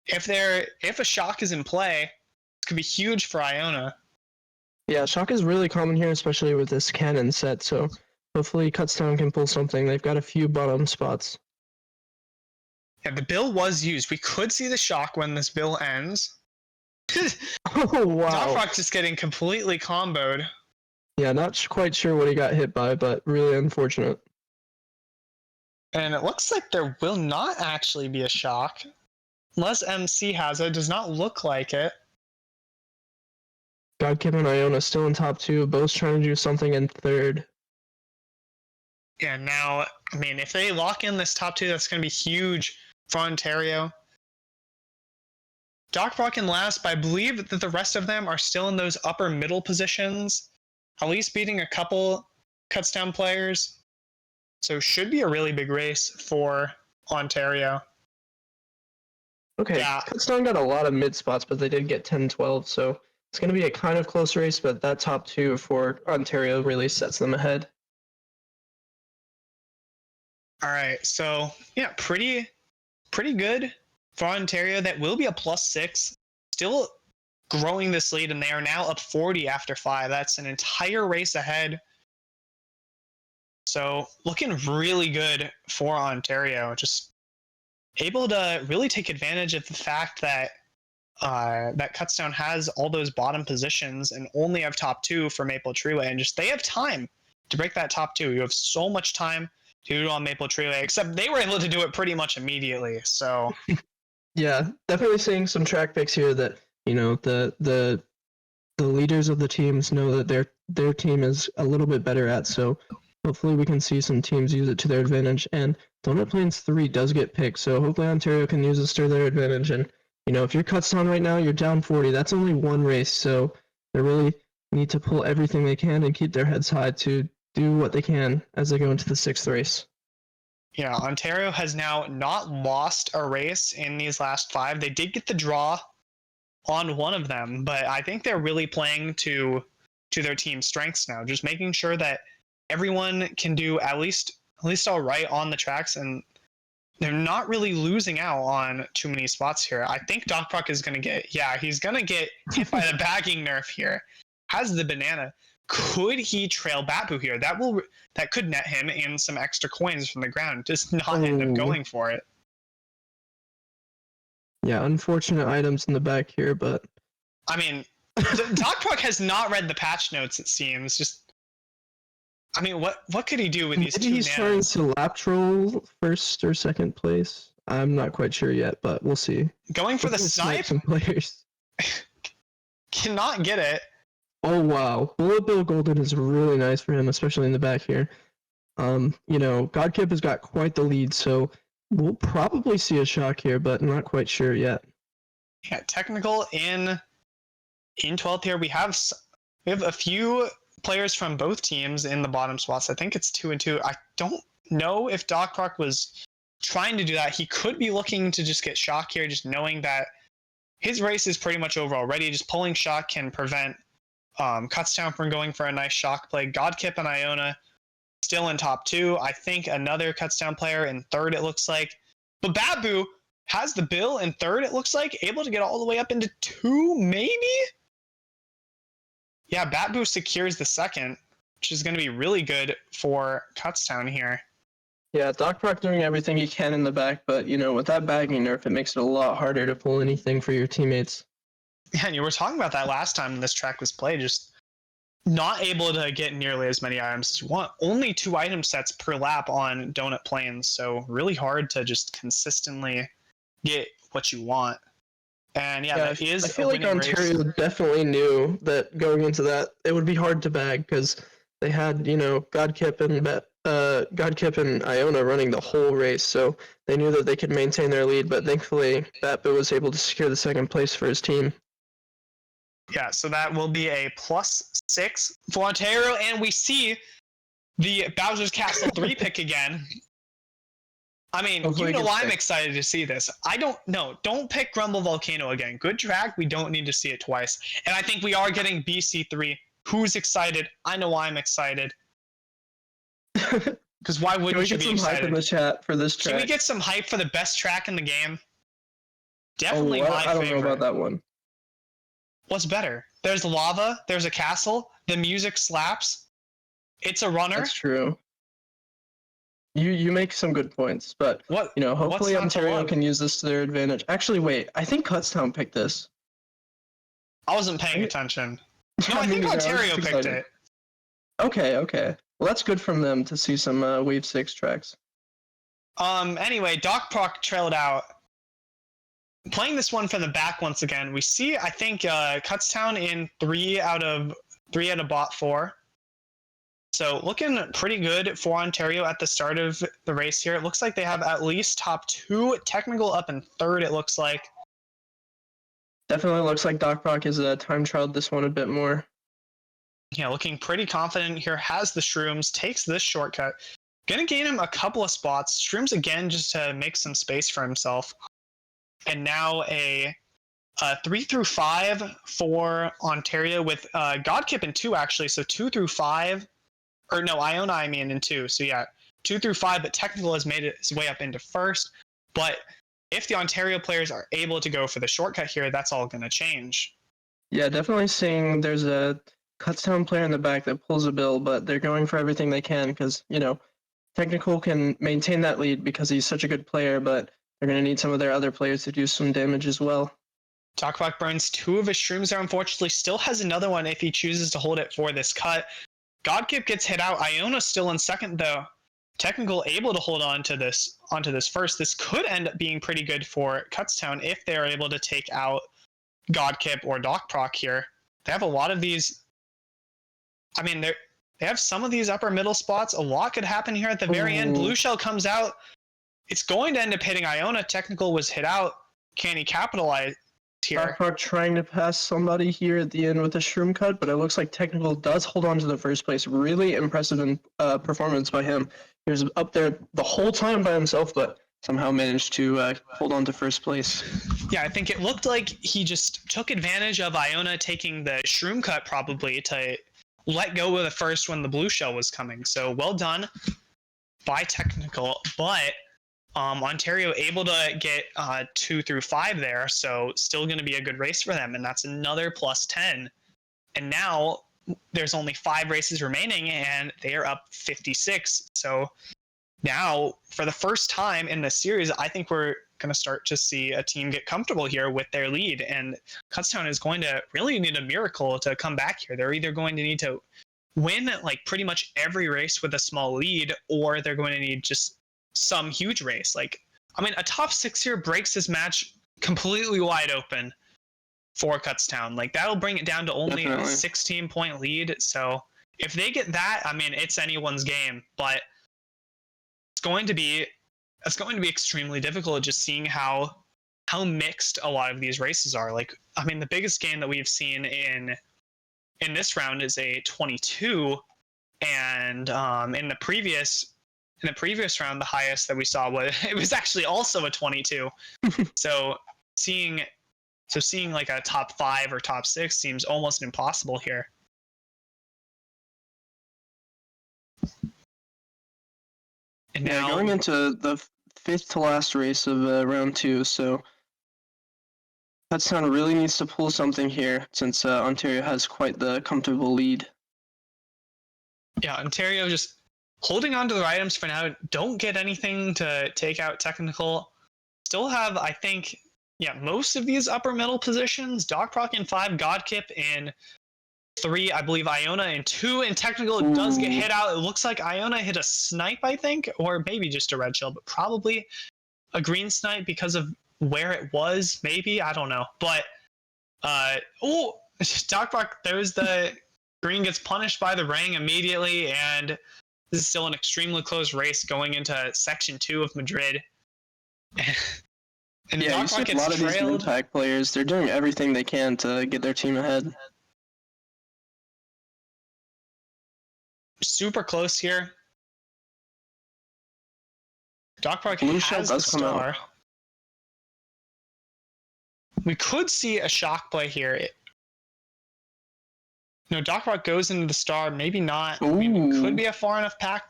if a shock is in play, it could be huge for Iona. Yeah, shock is really common here, especially with this cannon set. So hopefully Kutztown can pull something. They've got a few bottom spots. Yeah, the bill was used. We could see the shock when this bill ends. Oh wow! DocProc just getting completely comboed. Yeah, not quite sure what he got hit by, but really unfortunate. And it looks like there will not actually be a shock. Unless MC has it. Does not look like it. Godkip and Iona still in top two, both trying to do something in third. Yeah, now, I mean, if they lock in this top two, that's going to be huge for Ontario. DocProc in last, but I believe that the rest of them are still in those upper middle positions, at least beating a couple Kutztown players. So should be a really big race for Ontario. Okay, Yeah. Kutztown got a lot of mid spots, but they did get 10-12, so it's going to be a kind of close race, but that top two for Ontario really sets them ahead. All right, so yeah, pretty good for Ontario. That will be a +6. Still growing this lead, and they are now up 40 after 5. That's an entire race ahead. So looking really good for Ontario. Just able to really take advantage of the fact that that Kutztown has all those bottom positions and only have top two for Maple Treeway, and just they have time to break that top two. You have so much time to do it on Maple Treeway, except they were able to do it pretty much immediately. So yeah, definitely seeing some track picks here that the leaders of the teams know that their team is a little bit better at. So hopefully we can see some teams use it to their advantage. And Donut Plains 3 does get picked, so hopefully Ontario can use this to their advantage. And if you're Kutztown right now, you're down 40. That's only one race, so they really need to pull everything they can and keep their heads high to do what they can as they go into the 6th race. yeah, Ontario has now not lost a race in these last 5. They did get the draw on one of them, but I think they're really playing to their team's strengths now, just making sure that everyone can do at least all right on the tracks, and they're not really losing out on too many spots here. I think DocProc is going to get hit by the bagging nerf here. Has the banana. Could he trail Babu here? That could net him in some extra coins from the ground. Just not end up going for it. Yeah, unfortunate items in the back here, but I mean, DocProc has not read the patch notes, it seems. Just, I mean, what could he do with these two he's trying to lap troll first or second place. I'm not quite sure yet, but we'll see. Going for the snipe? Some players. Cannot get it. Oh wow, Bullet Bill Golden is really nice for him, especially in the back here. Godkip has got quite the lead, so we'll probably see a shock here, but not quite sure yet. Yeah, technical in 12th here. We have a few players from both teams in the bottom spots. I think it's 2 and 2. I don't know if DocProc was trying to do that. He could be looking to just get shock here, just knowing that his race is pretty much over already. Just pulling shock can prevent Kutztown from going for a nice shock play. Godkip and Iona still in top 2. I think another Kutztown player in 3rd, it looks like. But Babu has the bill in 3rd, it looks like. Able to get all the way up into 2, maybe? Yeah, Babu secures the 2nd, which is going to be really good for Kutztown here. Yeah, DocProc doing everything he can in the back, but with that bagging nerf, it makes it a lot harder to pull anything for your teammates. Yeah, and you were talking about that last time this track was played, just not able to get nearly as many items as you want. Only 2 item sets per lap on Donut Plains, so really hard to just consistently get what you want. And yeah, that is I feel like Ontario definitely knew that going into that, it would be hard to bag because they had, Godkip and Iona running the whole race, so they knew that they could maintain their lead, but thankfully Batbo was able to secure the 2nd place for his team. Yeah, so that will be a +6 for Ontario, and we see the Bowser's Castle 3 pick again. I mean, Hopefully I'm excited to see this. Don't pick Grumble Volcano again. Good track, we don't need to see it twice. And I think we are getting BC3. Who's excited? I know I'm excited. Because why wouldn't you be excited? Can we get some hype in the chat for this track? Can we get some hype for the best track in the game? Definitely my I don't favorite. know about that one. What's better? There's lava, there's a castle, the music slaps. It's a runner. That's true. You make some good points, but What hopefully what's not to Ontario love? can use this to their advantage. Actually, wait, I think Kutztown picked this. I wasn't paying Right? attention. No, I Me think neither, I was Ontario just picked excited. it. Okay. Well, that's good from them to see some Wave 6 tracks. Anyway, DocProc trailed out. Playing this one from the back once again, we see, I think, Kutztown in 3 out of bot 4. So looking pretty good for Ontario at the start of the race here. It looks like they have at least top 2, technical up in 3rd, it looks like. Definitely looks like DocProc has time trialed this one a bit more. Yeah, looking pretty confident here. Has the Shrooms, takes this shortcut. Gonna gain him a couple of spots. Shrooms again just to make some space for himself. And now a 3 through 5 for Ontario with Godkip in 2 actually. So 2 through 5, or no, Iona I mean in 2. So yeah, 2 through 5, but technical has made its way up into 1st. But if the Ontario players are able to go for the shortcut here, that's all going to change. Yeah, definitely seeing there's a Kutztown player in the back that pulls a bill, but they're going for everything they can because, Technical can maintain that lead because he's such a good player, but they're going to need some of their other players to do some damage as well. DocProc burns 2 of his Shrooms there, unfortunately. Still has another one if he chooses to hold it for this cut. Godkip gets hit out. Iona still in 2nd, though. Technical able to hold onto this first. This could end up being pretty good for Kutztown if they are able to take out Godkip or DocProc here. They have a lot of these. I mean, they have some of these upper middle spots. A lot could happen here at the very end. Blue Shell comes out. It's going to end up hitting Iona. Technical was hit out. Can he capitalize here? DocProc trying to pass somebody here at the end with a Shroom cut, but it looks like Technical does hold on to the first place. Really impressive performance by him. He was up there the whole time by himself, but somehow managed to hold on to first place. Yeah, I think it looked like he just took advantage of Iona taking the Shroom cut probably to let go of the first when the Blue Shell was coming. So well done by Technical, but Ontario able to get 2 through 5 there, so still going to be a good race for them, and that's another plus 10. And now there's only 5 races remaining, and they are up 56. So now, for the first time in this series, I think we're going to start to see a team get comfortable here with their lead, and Kutztown is going to really need a miracle to come back here. They're either going to need to win like pretty much every race with a small lead, or they're going to need just some huge race. A top 6 here breaks this match completely wide open for Kutztown. That'll bring it down to only a 16-point lead. So if they get that, it's anyone's game. But it's going to be extremely difficult just seeing how mixed a lot of these races are. The biggest game that we've seen in this round is a 22, and in the previous round, the highest that we saw was actually also a 22. So seeing like a top 5 or top 6 seems almost impossible here. And now going into the 5th to last race of round 2, so Kutztown really needs to pull something here since Ontario has quite the comfortable lead. Yeah, Ontario just holding on to their items for now. Don't get anything to take out Technical. Still have, I think, most of these upper middle positions. DocProc in 5, Godkip in 3, I believe Iona in 2, and Technical does get hit out. It looks like Iona hit a snipe, I think, or maybe just a red shell, but probably a green snipe because of where it was, maybe, I don't know. But DocProc, there's the green gets punished by the ring immediately, and this is still an extremely close race going into section 2 of Madrid. And yeah, you see a lot of these impact players, they're doing everything they can to get their team ahead. Super close here. DocProc has the star. We could see a shock play here. DocProc goes into the star, maybe not. It could be a far enough pack.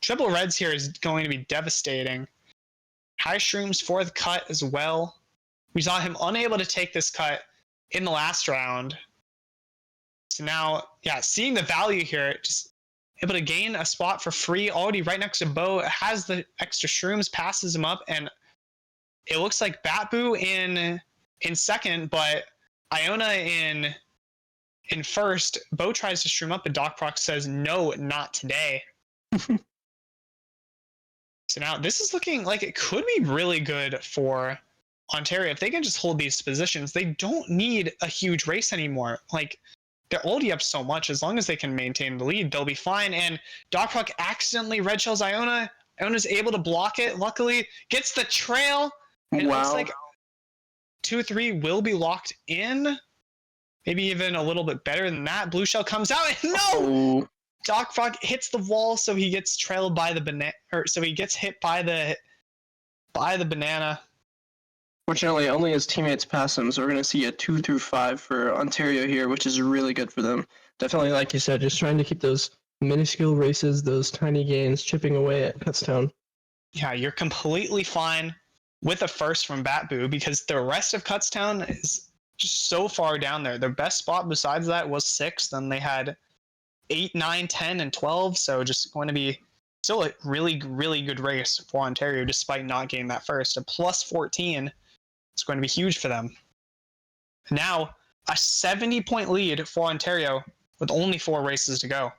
Triple reds here is going to be devastating. High Shrooms for the cut as well. We saw him unable to take this cut in the last round. So now, yeah, seeing the value here, just able to gain a spot for free, already right next to Bo, has the extra shrooms, passes him up, and it looks like Batboo in second, but Iona in first. Bo tries to shroom up, but DocProc says, no, not today. So now this is looking like it could be really good for Ontario. If they can just hold these positions, they don't need a huge race anymore. Like, they're already up so much. As long as they can maintain the lead, they'll be fine. And DocProc accidentally red shells Iona. Iona's able to block it. Luckily, gets the trail. And it looks like 2-3 will be locked in. Maybe even a little bit better than that. Blue shell comes out. And no! DocProc hits the wall, so he gets trailed by the banana, or so he gets hit by the banana. Fortunately, only his teammates pass him, so we're going to see a 2-5 for Ontario here, which is really good for them. Definitely, like you said, just trying to keep those minuscule races, those tiny gains, chipping away at Kutztown. Yeah, you're completely fine with a first from Batboo, because the rest of Kutztown is just so far down there. Their best spot besides that was 6th, and they had 8, 9, 10, and 12, so just going to be still a really, really good race for Ontario, despite not getting that first. A plus 14 is going to be huge for them. Now, a 70-point lead for Ontario with only 4 races to go.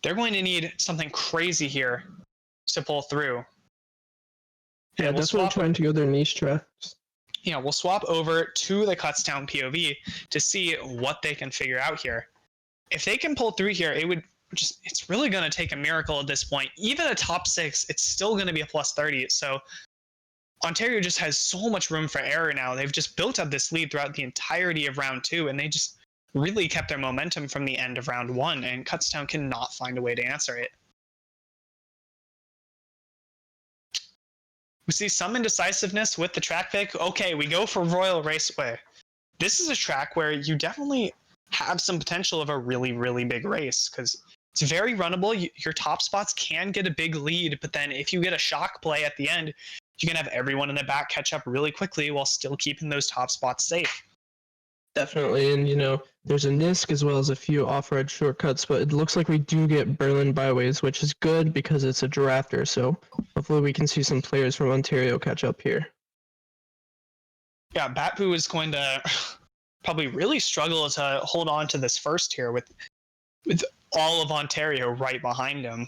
They're going to need something crazy here to pull through. Yeah, definitely trying to go their niche tracks. Yeah, we'll swap over to the Kutztown POV to see what they can figure out here. If they can pull through here, it's really going to take a miracle at this point. Even a top 6, it's still going to be a plus 30. So Ontario just has so much room for error now. They've just built up this lead throughout the entirety of round 2, and they just really kept their momentum from the end of round 1, and Kutztown cannot find a way to answer it. We see some indecisiveness with the track pick. Okay, we go for Royal Raceway. This is a track where you definitely have some potential of a really, really big race, because it's very runnable. Your top spots can get a big lead, but then if you get a shock play at the end, you can have everyone in the back catch up really quickly while still keeping those top spots safe. Definitely, and there's a NISC as well as a few off-road shortcuts, but it looks like we do get Berlin byways, which is good because it's a drafter, so hopefully we can see some players from Ontario catch up here. Yeah, Batboo is going to probably really struggle to hold on to this first here with all of Ontario right behind him.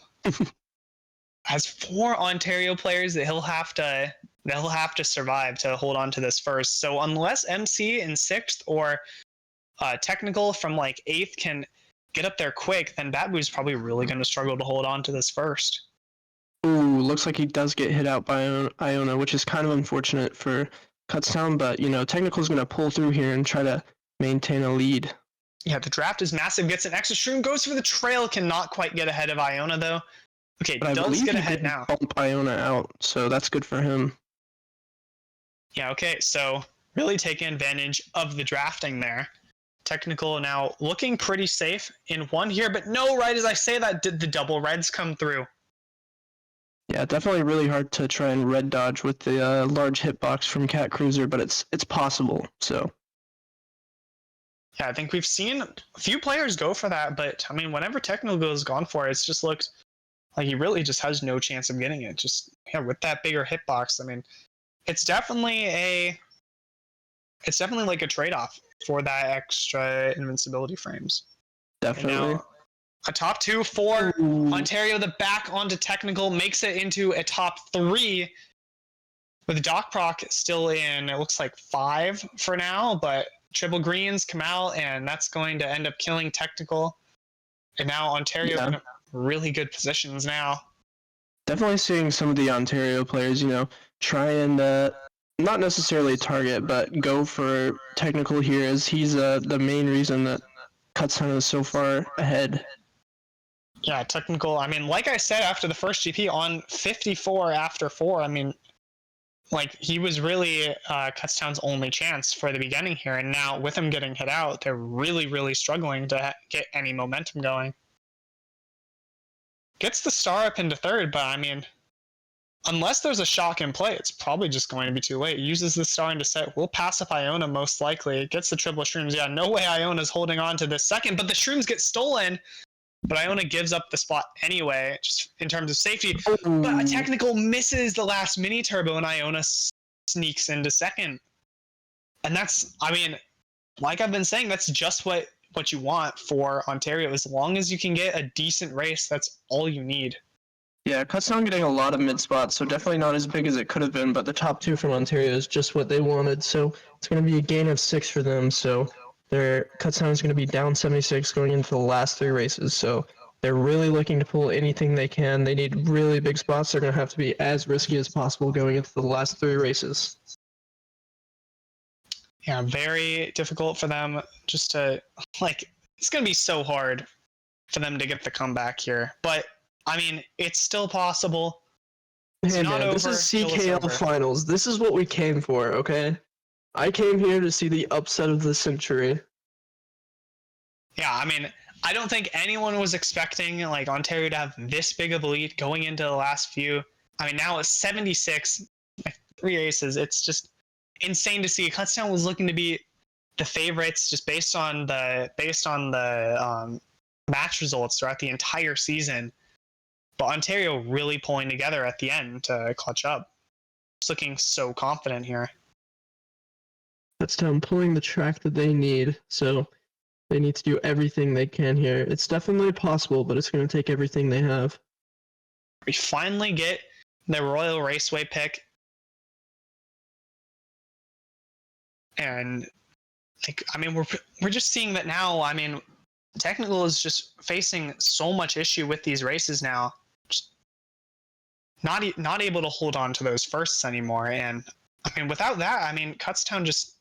Has 4 Ontario players that he'll have to survive to hold on to this first. So unless MC in 6th or Technical from like 8th can get up there quick, then Batboo's probably really going to struggle to hold on to this first. Ooh, looks like he does get hit out by Iona, which is kind of unfortunate for Kutztown, but Technical's going to pull through here and try to maintain a lead. Yeah, the draft is massive. Gets an extra shroom, goes for the trail, cannot quite get ahead of Iona though. Okay, but does get ahead now. Bump Iona out, so that's good for him. Yeah, okay, so really taking advantage of the drafting there. Technical now looking pretty safe in 1 here, but no, right as I say that, did the double reds come through? Yeah, definitely really hard to try and red dodge with the large hitbox from Cat Cruiser, but it's possible, so. Yeah, I think we've seen a few players go for that, but I mean, whenever Technical has gone for it, it's just looked like he really just has no chance of getting it. Just, yeah, with that bigger hitbox, I mean, it's definitely like a trade-off for that extra invincibility frames. Definitely. Now, a top 2 for Ontario, the back onto Technical, makes it into a top 3 with DocProc still in, it looks like 5 for now, but triple greens come out, and that's going to end up killing Technical. And now Ontario in really good positions now. Definitely seeing some of the Ontario players, try and not necessarily target, but go for Technical here, as he's the main reason that Kutztown is so far ahead. Yeah, Technical, I mean, like I said after the first GP, on 54 after 4, I mean, like, he was really Kutztown's only chance for the beginning here, and now with him getting hit out, they're really, really struggling to get any momentum going. Gets the star up into 3rd, but I mean, unless there's a shock in play, it's probably just going to be too late. Uses the star into set. Will pass up Iona most likely. Gets the triple shrooms. Yeah, no way Iona's holding on to this second, but the shrooms get stolen. But Iona gives up the spot anyway, just in terms of safety. But a technical misses the last mini turbo, and Iona sneaks into second. And that's, I mean, like I've been saying, that's just what you want for Ontario. As long as you can get a decent race, that's all you need. Yeah, Kutztown getting a lot of mid spots, so definitely not as big as it could have been, but the top two from Ontario is just what they wanted, so it's going to be a gain of 6 for them, so Kutztown is going to be down 76 going into the last 3 races, so they're really looking to pull anything they can. They need really big spots. They're going to have to be as risky as possible going into the last 3 races. Yeah, very difficult for them just to, like, it's going to be so hard for them to get the comeback here, but I mean, it's still possible. It's hey not man, over this is till it's CKL over. Finals. This is what we came for, okay? I came here to see the upset of the century. Yeah, I mean, I don't think anyone was expecting like Ontario to have this big of a lead going into the last few. I mean, now it's 76, like 3 races. It's just insane to see. Kutztown was looking to be the favorites just based on the match results throughout the entire season. But Ontario really pulling together at the end to clutch up. Just looking so confident here. Kutztown pulling the track that they need, so they need to do everything they can here. It's definitely possible, but it's going to take everything they have. We finally get the Royal Raceway pick. And like, I mean, we're just seeing that now. I mean, Technical is just facing so much issue with these races now. Just not able to hold on to those firsts anymore. And I mean, without that, I mean, Kutztown just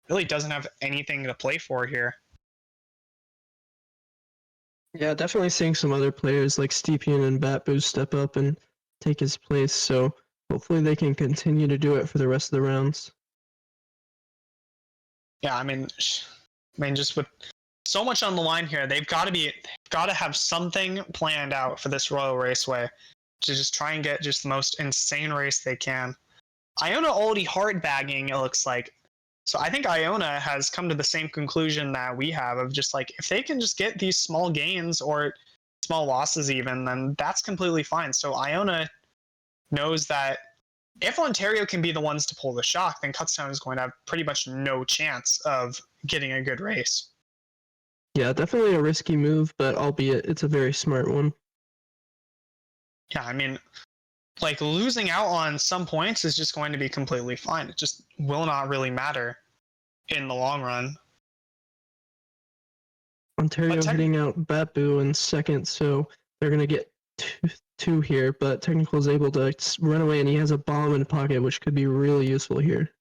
really doesn't have anything to play for here. Yeah, definitely seeing some other players like Stepien and Batboo step up and take his place, so hopefully they can continue to do it for the rest of the rounds. Yeah, I mean, just with so much on the line here, they've got to have something planned out for this Royal Raceway to just try and get just the most insane race they can. Iona already hard bagging, it looks like. So I think Iona has come to the same conclusion that we have of just like, if they can just get these small gains or small losses even, then that's completely fine. So Iona knows that if Ontario can be the ones to pull the shock, then Kutztown is going to have pretty much no chance of getting a good race. Yeah, definitely a risky move, but albeit it's a very smart one. Yeah, I mean, like losing out on some points is just going to be completely fine. It just will not really matter in the long run. Ontario hitting out Batboo in second, so they're going to get two here, but Technical is able to run away, and he has a bomb in the pocket, which could be really useful here.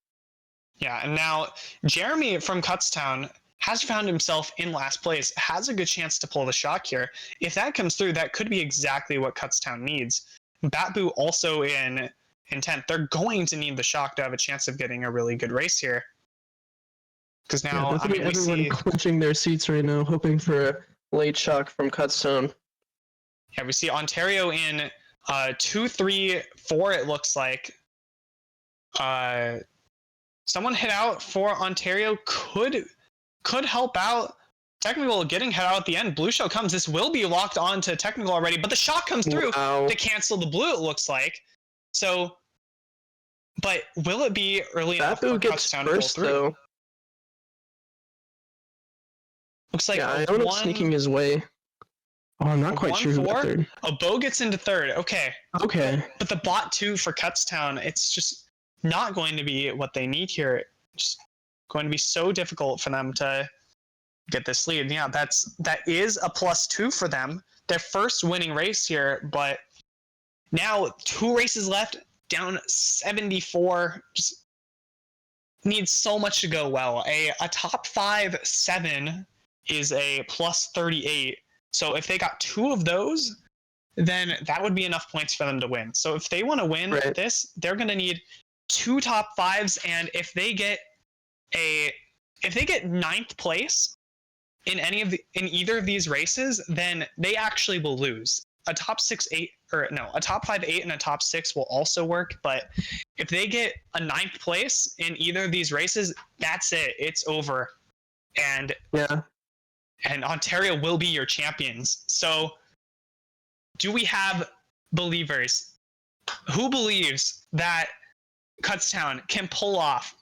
Yeah, and now Jeremy from Kutztown has found himself in last place, has a good chance to pull the shock here. If that comes through, that could be exactly what Kutztown needs. Batboo also in 10th. They're going to need the shock to have a chance of getting a really good race here. Because now, yeah, I mean, everyone clenching their seats right now, hoping for a late shock from Kutztown. Yeah, we see Ontario in 2, 3, 4, it looks like. Someone hit out for Ontario could help out. Technical getting hit out at the end. Blue shell comes. This will be locked on to Technical already, but the shock comes through to cancel the blue, it looks like. So, but will it be early enough for Kutztown to pull through? Though. Looks like Iona sneaking his way. Oh, I'm not quite sure who got third. A Bo gets into third. Okay. But the bot 2 for Kutztown, it's just not going to be what they need here. It's going to be so difficult for them to get this lead. Yeah, that is a +2 for them. Their first winning race here, but now 2 races left, down 74. Just needs so much to go well. A top 5-7 is a +38. So if they got 2 of those, then that would be enough points for them to win. So if they want to win this, they're going to need 2 top 5s, and if they get 9th place in either of these races, then they actually will lose. a top 6-8 or no, a top 5-8 and a top 6 will also work. But if they get a 9th place in either of these races, that's it. It's over, and Ontario will be your champions. So, do we have believers? Who believes that Kutztown can pull off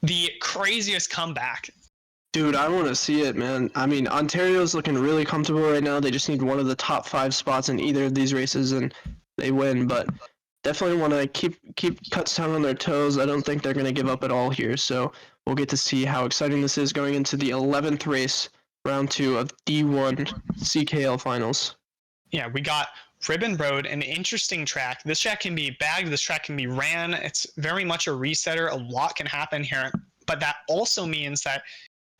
the craziest comeback? Dude, I want to see it, man. I mean, Ontario's looking really comfortable right now. They just need one of the top 5 spots in either of these races, and they win. But definitely want to keep Kutztown on their toes. I don't think they're going to give up at all here. So we'll get to see how exciting this is going into the 11th race, round 2 of D1 CKL finals. Yeah, we got Ribbon Road, an interesting track. This track can be bagged. This track can be ran. It's very much a resetter. A lot can happen here. But that also means that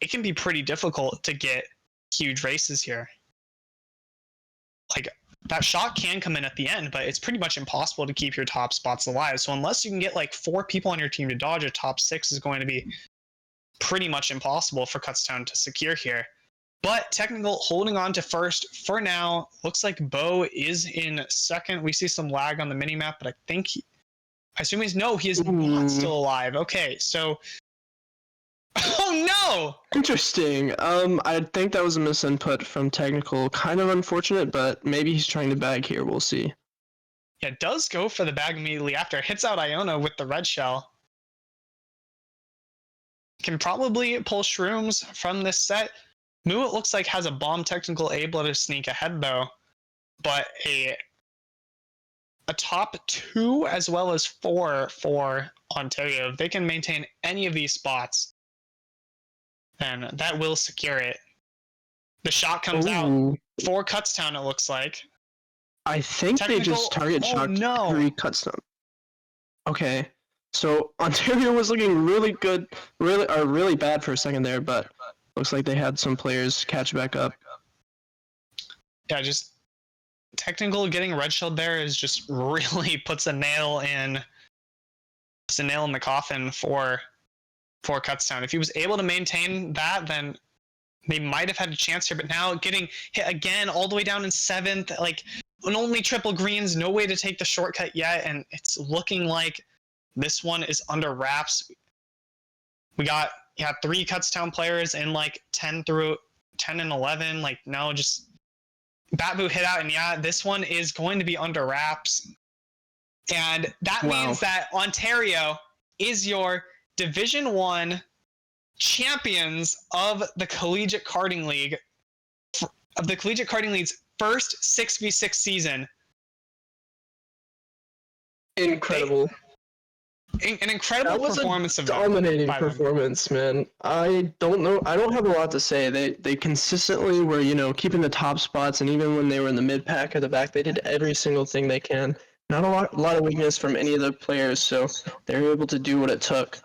it can be pretty difficult to get huge races here. Like, that shot can come in at the end, but it's pretty much impossible to keep your top spots alive. So unless you can get like 4 people on your team to dodge, a top 6 is going to be pretty much impossible for Kutztown to secure here. But Technical holding on to first for now. Looks like Bo is in second. We see some lag on the minimap, but I think I assume he is not still alive. Okay, so oh no! Interesting. I think that was a misinput from Technical. Kind of unfortunate, but maybe he's trying to bag here. We'll see. Yeah, it does go for the bag immediately after. Hits out Iona with the red shell. Can probably pull shrooms from this set. Moo, it looks like, has a bomb. Technical able to sneak ahead though, but a top 2 as well as 4 for Ontario. If they can maintain any of these spots, then that will secure it. The shot comes out for Kutztown, it looks like. I think they just target shot 3 Kutztown. Okay, so Ontario was looking really good, really bad for a second there, but looks like they had some players catch back up. Yeah, just Technical getting red shelled there is just really puts a nail in the coffin for Kutztown. If he was able to maintain that, then they might have had a chance here. But now getting hit again all the way down in 7th, like only triple greens, no way to take the shortcut yet, and it's looking like this one is under wraps. We got 3 Kutztown players in like 10 and 11. Like, no, just Batbu hit out, and this one is going to be under wraps. And that means that Ontario is your Division 1 champions of the Collegiate Karting League, of the Collegiate Karting League's first 6v6 season. Incredible. An incredible performance of them. Dominating performance, man. I don't know. I don't have a lot to say. They consistently were, keeping the top spots, and even when they were in the mid pack or the back, they did every single thing they can. Not a lot of weakness from any of the players, so they were able to do what it took.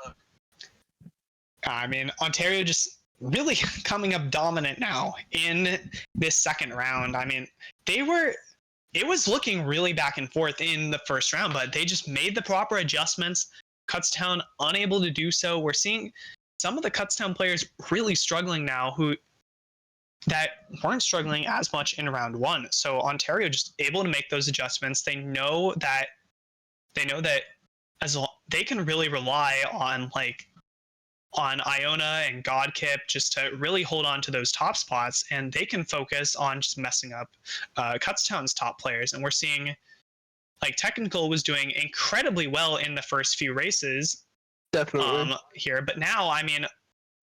I mean, Ontario just really coming up dominant now in this second round. I mean, it was looking really back and forth in the first round, but they just made the proper adjustments. Kutztown unable to do so. We're seeing some of the Kutztown players really struggling now that weren't struggling as much in round 1. So Ontario just able to make those adjustments. They know that they can really rely on Iona and Godkip just to really hold on to those top spots, and they can focus on just messing up Kutztown's top players. And we're seeing Technical was doing incredibly well in the first few races, definitely here, but now, I mean,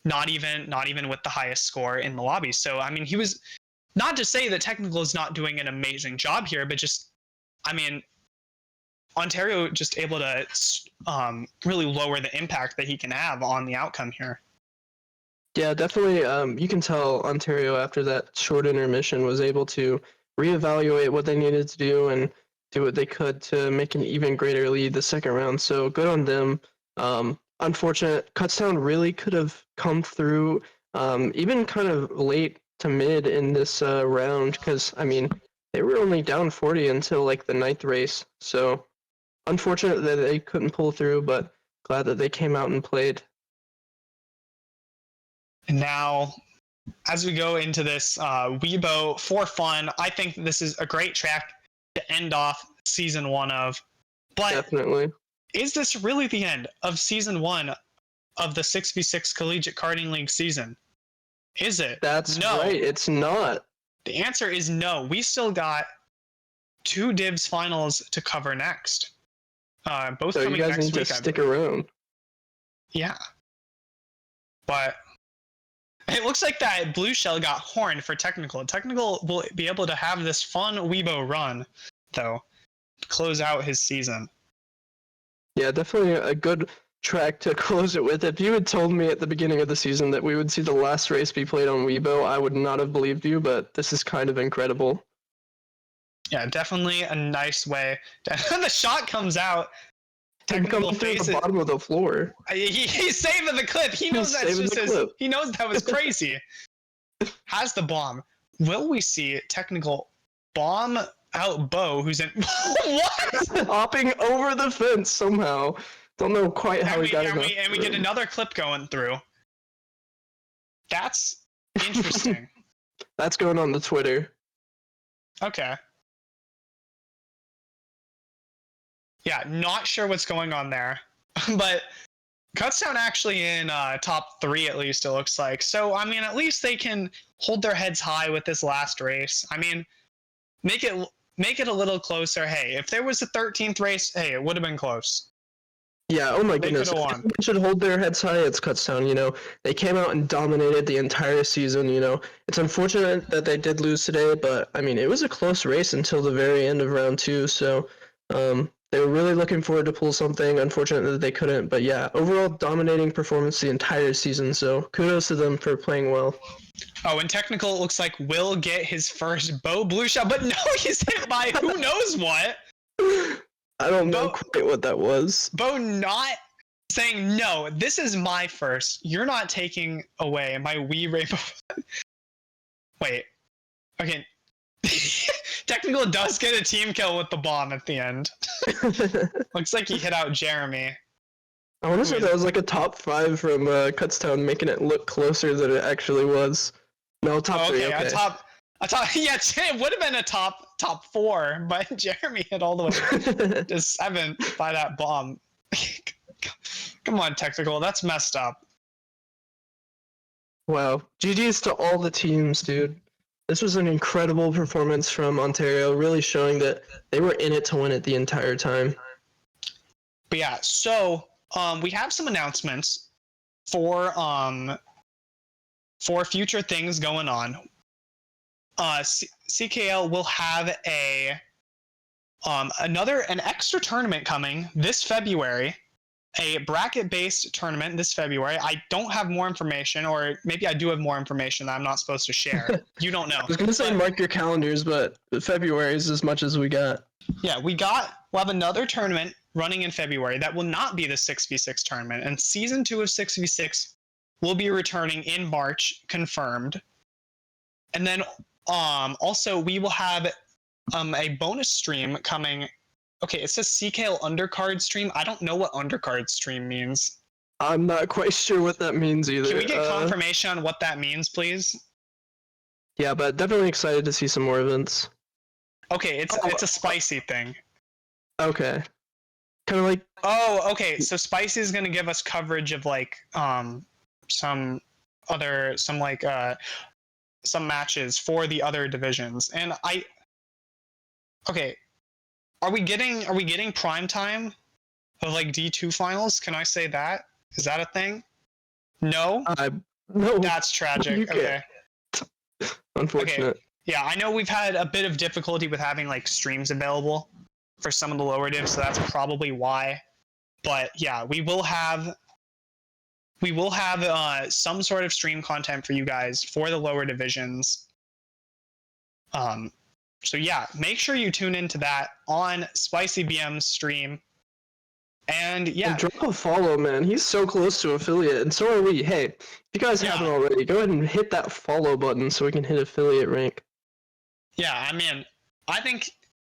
not even with the highest score in the lobby. So I mean, he was, not to say that Technical is not doing an amazing job here, but just, I mean, Ontario just able to really lower the impact that he can have on the outcome here. Yeah, definitely. You can tell Ontario after that short intermission was able to reevaluate what they needed to do and do what they could to make an even greater lead the second round. So good on them. Unfortunate, Kutztown really could have come through even kind of late to mid in this round, because I mean they were only down 40 until like the 9th race. So unfortunate that they couldn't pull through, but glad that they came out and played. And now as we go into this Weibo for fun, I think this is a great track to end off season 1 of. But Definitely. is this really the end of season 1 of the 6v6 Collegiate Karting League season? Is it? That's no. right. It's not. The answer is no. We still got 2 Divs finals to cover next. Both So coming you guys next need week. to stick around. Yeah. But it looks like that Blue Shell got horned for Technical. Technical will be able to have this fun Weibo run, though, to close out his season. Yeah, definitely a good track to close it with. If you had told me at the beginning of the season that we would see the last race be played on Weibo, I would not have believed you, but this is kind of incredible. Yeah, definitely a nice way. The shot comes out. Technical through the bottom of the floor. He's saving the clip. He knows that's just his. He knows that was crazy. Has the bomb. Will we see Technical bomb out Bo, who's in what? Hopping over the fence somehow. Don't know quite how he got it. And we get another clip going through. That's interesting. That's going on the Twitter. Okay. Yeah, not sure what's going on there. But Kutztown actually in top 3 at least, it looks like. So, I mean, at least they can hold their heads high with this last race. I mean, make it a little closer. Hey, if there was a 13th race, hey, it would have been close. Yeah, oh my goodness. They should hold their heads high. It's Kutztown, you know. They came out and dominated the entire season, you know. It's unfortunate that they did lose today, but, I mean, it was a close race until the very end of round 2, so they were really looking forward to pull something. Unfortunate that they couldn't, but yeah, overall dominating performance the entire season, so kudos to them for playing well. Oh, and Technical, it looks like will get his first Bo blue shot, but no, he's hit by who knows what. I don't know quite what that was. Bo not saying, no, this is my first. You're not taking away my Wii Rainbow. Wait. Okay. Technical does get a team kill with the bomb at the end. Looks like he hit out Jeremy. I want to say that was like a top 5 from Kutztown, making it look closer than it actually was. No, top 3. Okay. A top. Yeah, it would have been a top 4, but Jeremy hit all the way to 7 by that bomb. Come on, Technical, that's messed up. Wow, GG's to all the teams, dude. This was an incredible performance from Ontario, really showing that they were in it to win it the entire time. But yeah, so we have some announcements for future things going on. CKL will have an extra tournament coming this February. A bracket-based tournament this February. I don't have more information, or maybe I do have more information that I'm not supposed to share. You don't know. I was going to say mark your calendars, but February is as much as we got. Yeah, we'll have another tournament running in February that will not be the 6v6 tournament, and Season 2 of 6v6 will be returning in March, confirmed. And then also we will have a bonus stream coming. Okay, it says CKL undercard stream. I don't know what undercard stream means. I'm not quite sure what that means either. Can we get confirmation on what that means, please? Yeah, but definitely excited to see some more events. Okay, it's a spicy thing. Okay. Kind of like... Oh, okay, so Spicy is going to give us coverage of like some matches for the other divisions. And okay, Are we getting prime time of like D2 finals? Can I say that? Is that a thing? No? No. That's tragic. Okay. Unfortunate. Okay. Yeah, I know we've had a bit of difficulty with having like streams available for some of the lower divs, so that's probably why. But yeah, we will have some sort of stream content for you guys for the lower divisions. So yeah, make sure you tune into that on Spicy BM's stream. And yeah, drop a follow, man. He's so close to affiliate, and so are we. Hey, if you guys haven't already, go ahead and hit that follow button so we can hit affiliate rank. Yeah, I mean, I think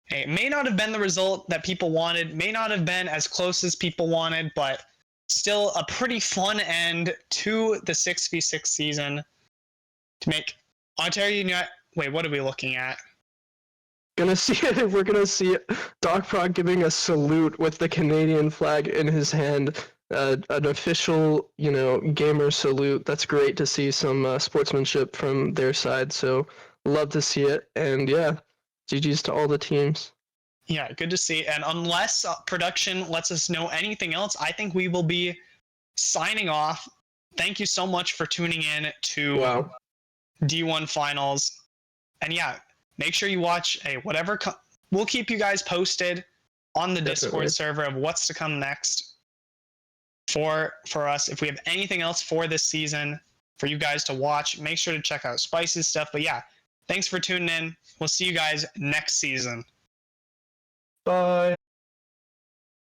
it may not have been the result that people wanted, may not have been as close as people wanted, but still a pretty fun end to the 6v6 season. to make Ontario United. Wait, what are we looking at? We're gonna see DocProc giving a salute with the Canadian flag in his hand, an official, gamer salute. That's great to see some sportsmanship from their side. So love to see it, and yeah, GG's to all the teams. Yeah, good to see. And unless production lets us know anything else, I think we will be signing off. Thank you so much for tuning in to D1 Finals. And yeah, make sure you watch whatever. We'll keep you guys posted on the Discord server of what's to come next for us. If we have anything else for this season for you guys to watch, make sure to check out Spicy's stuff. But yeah, thanks for tuning in. We'll see you guys next season. Bye.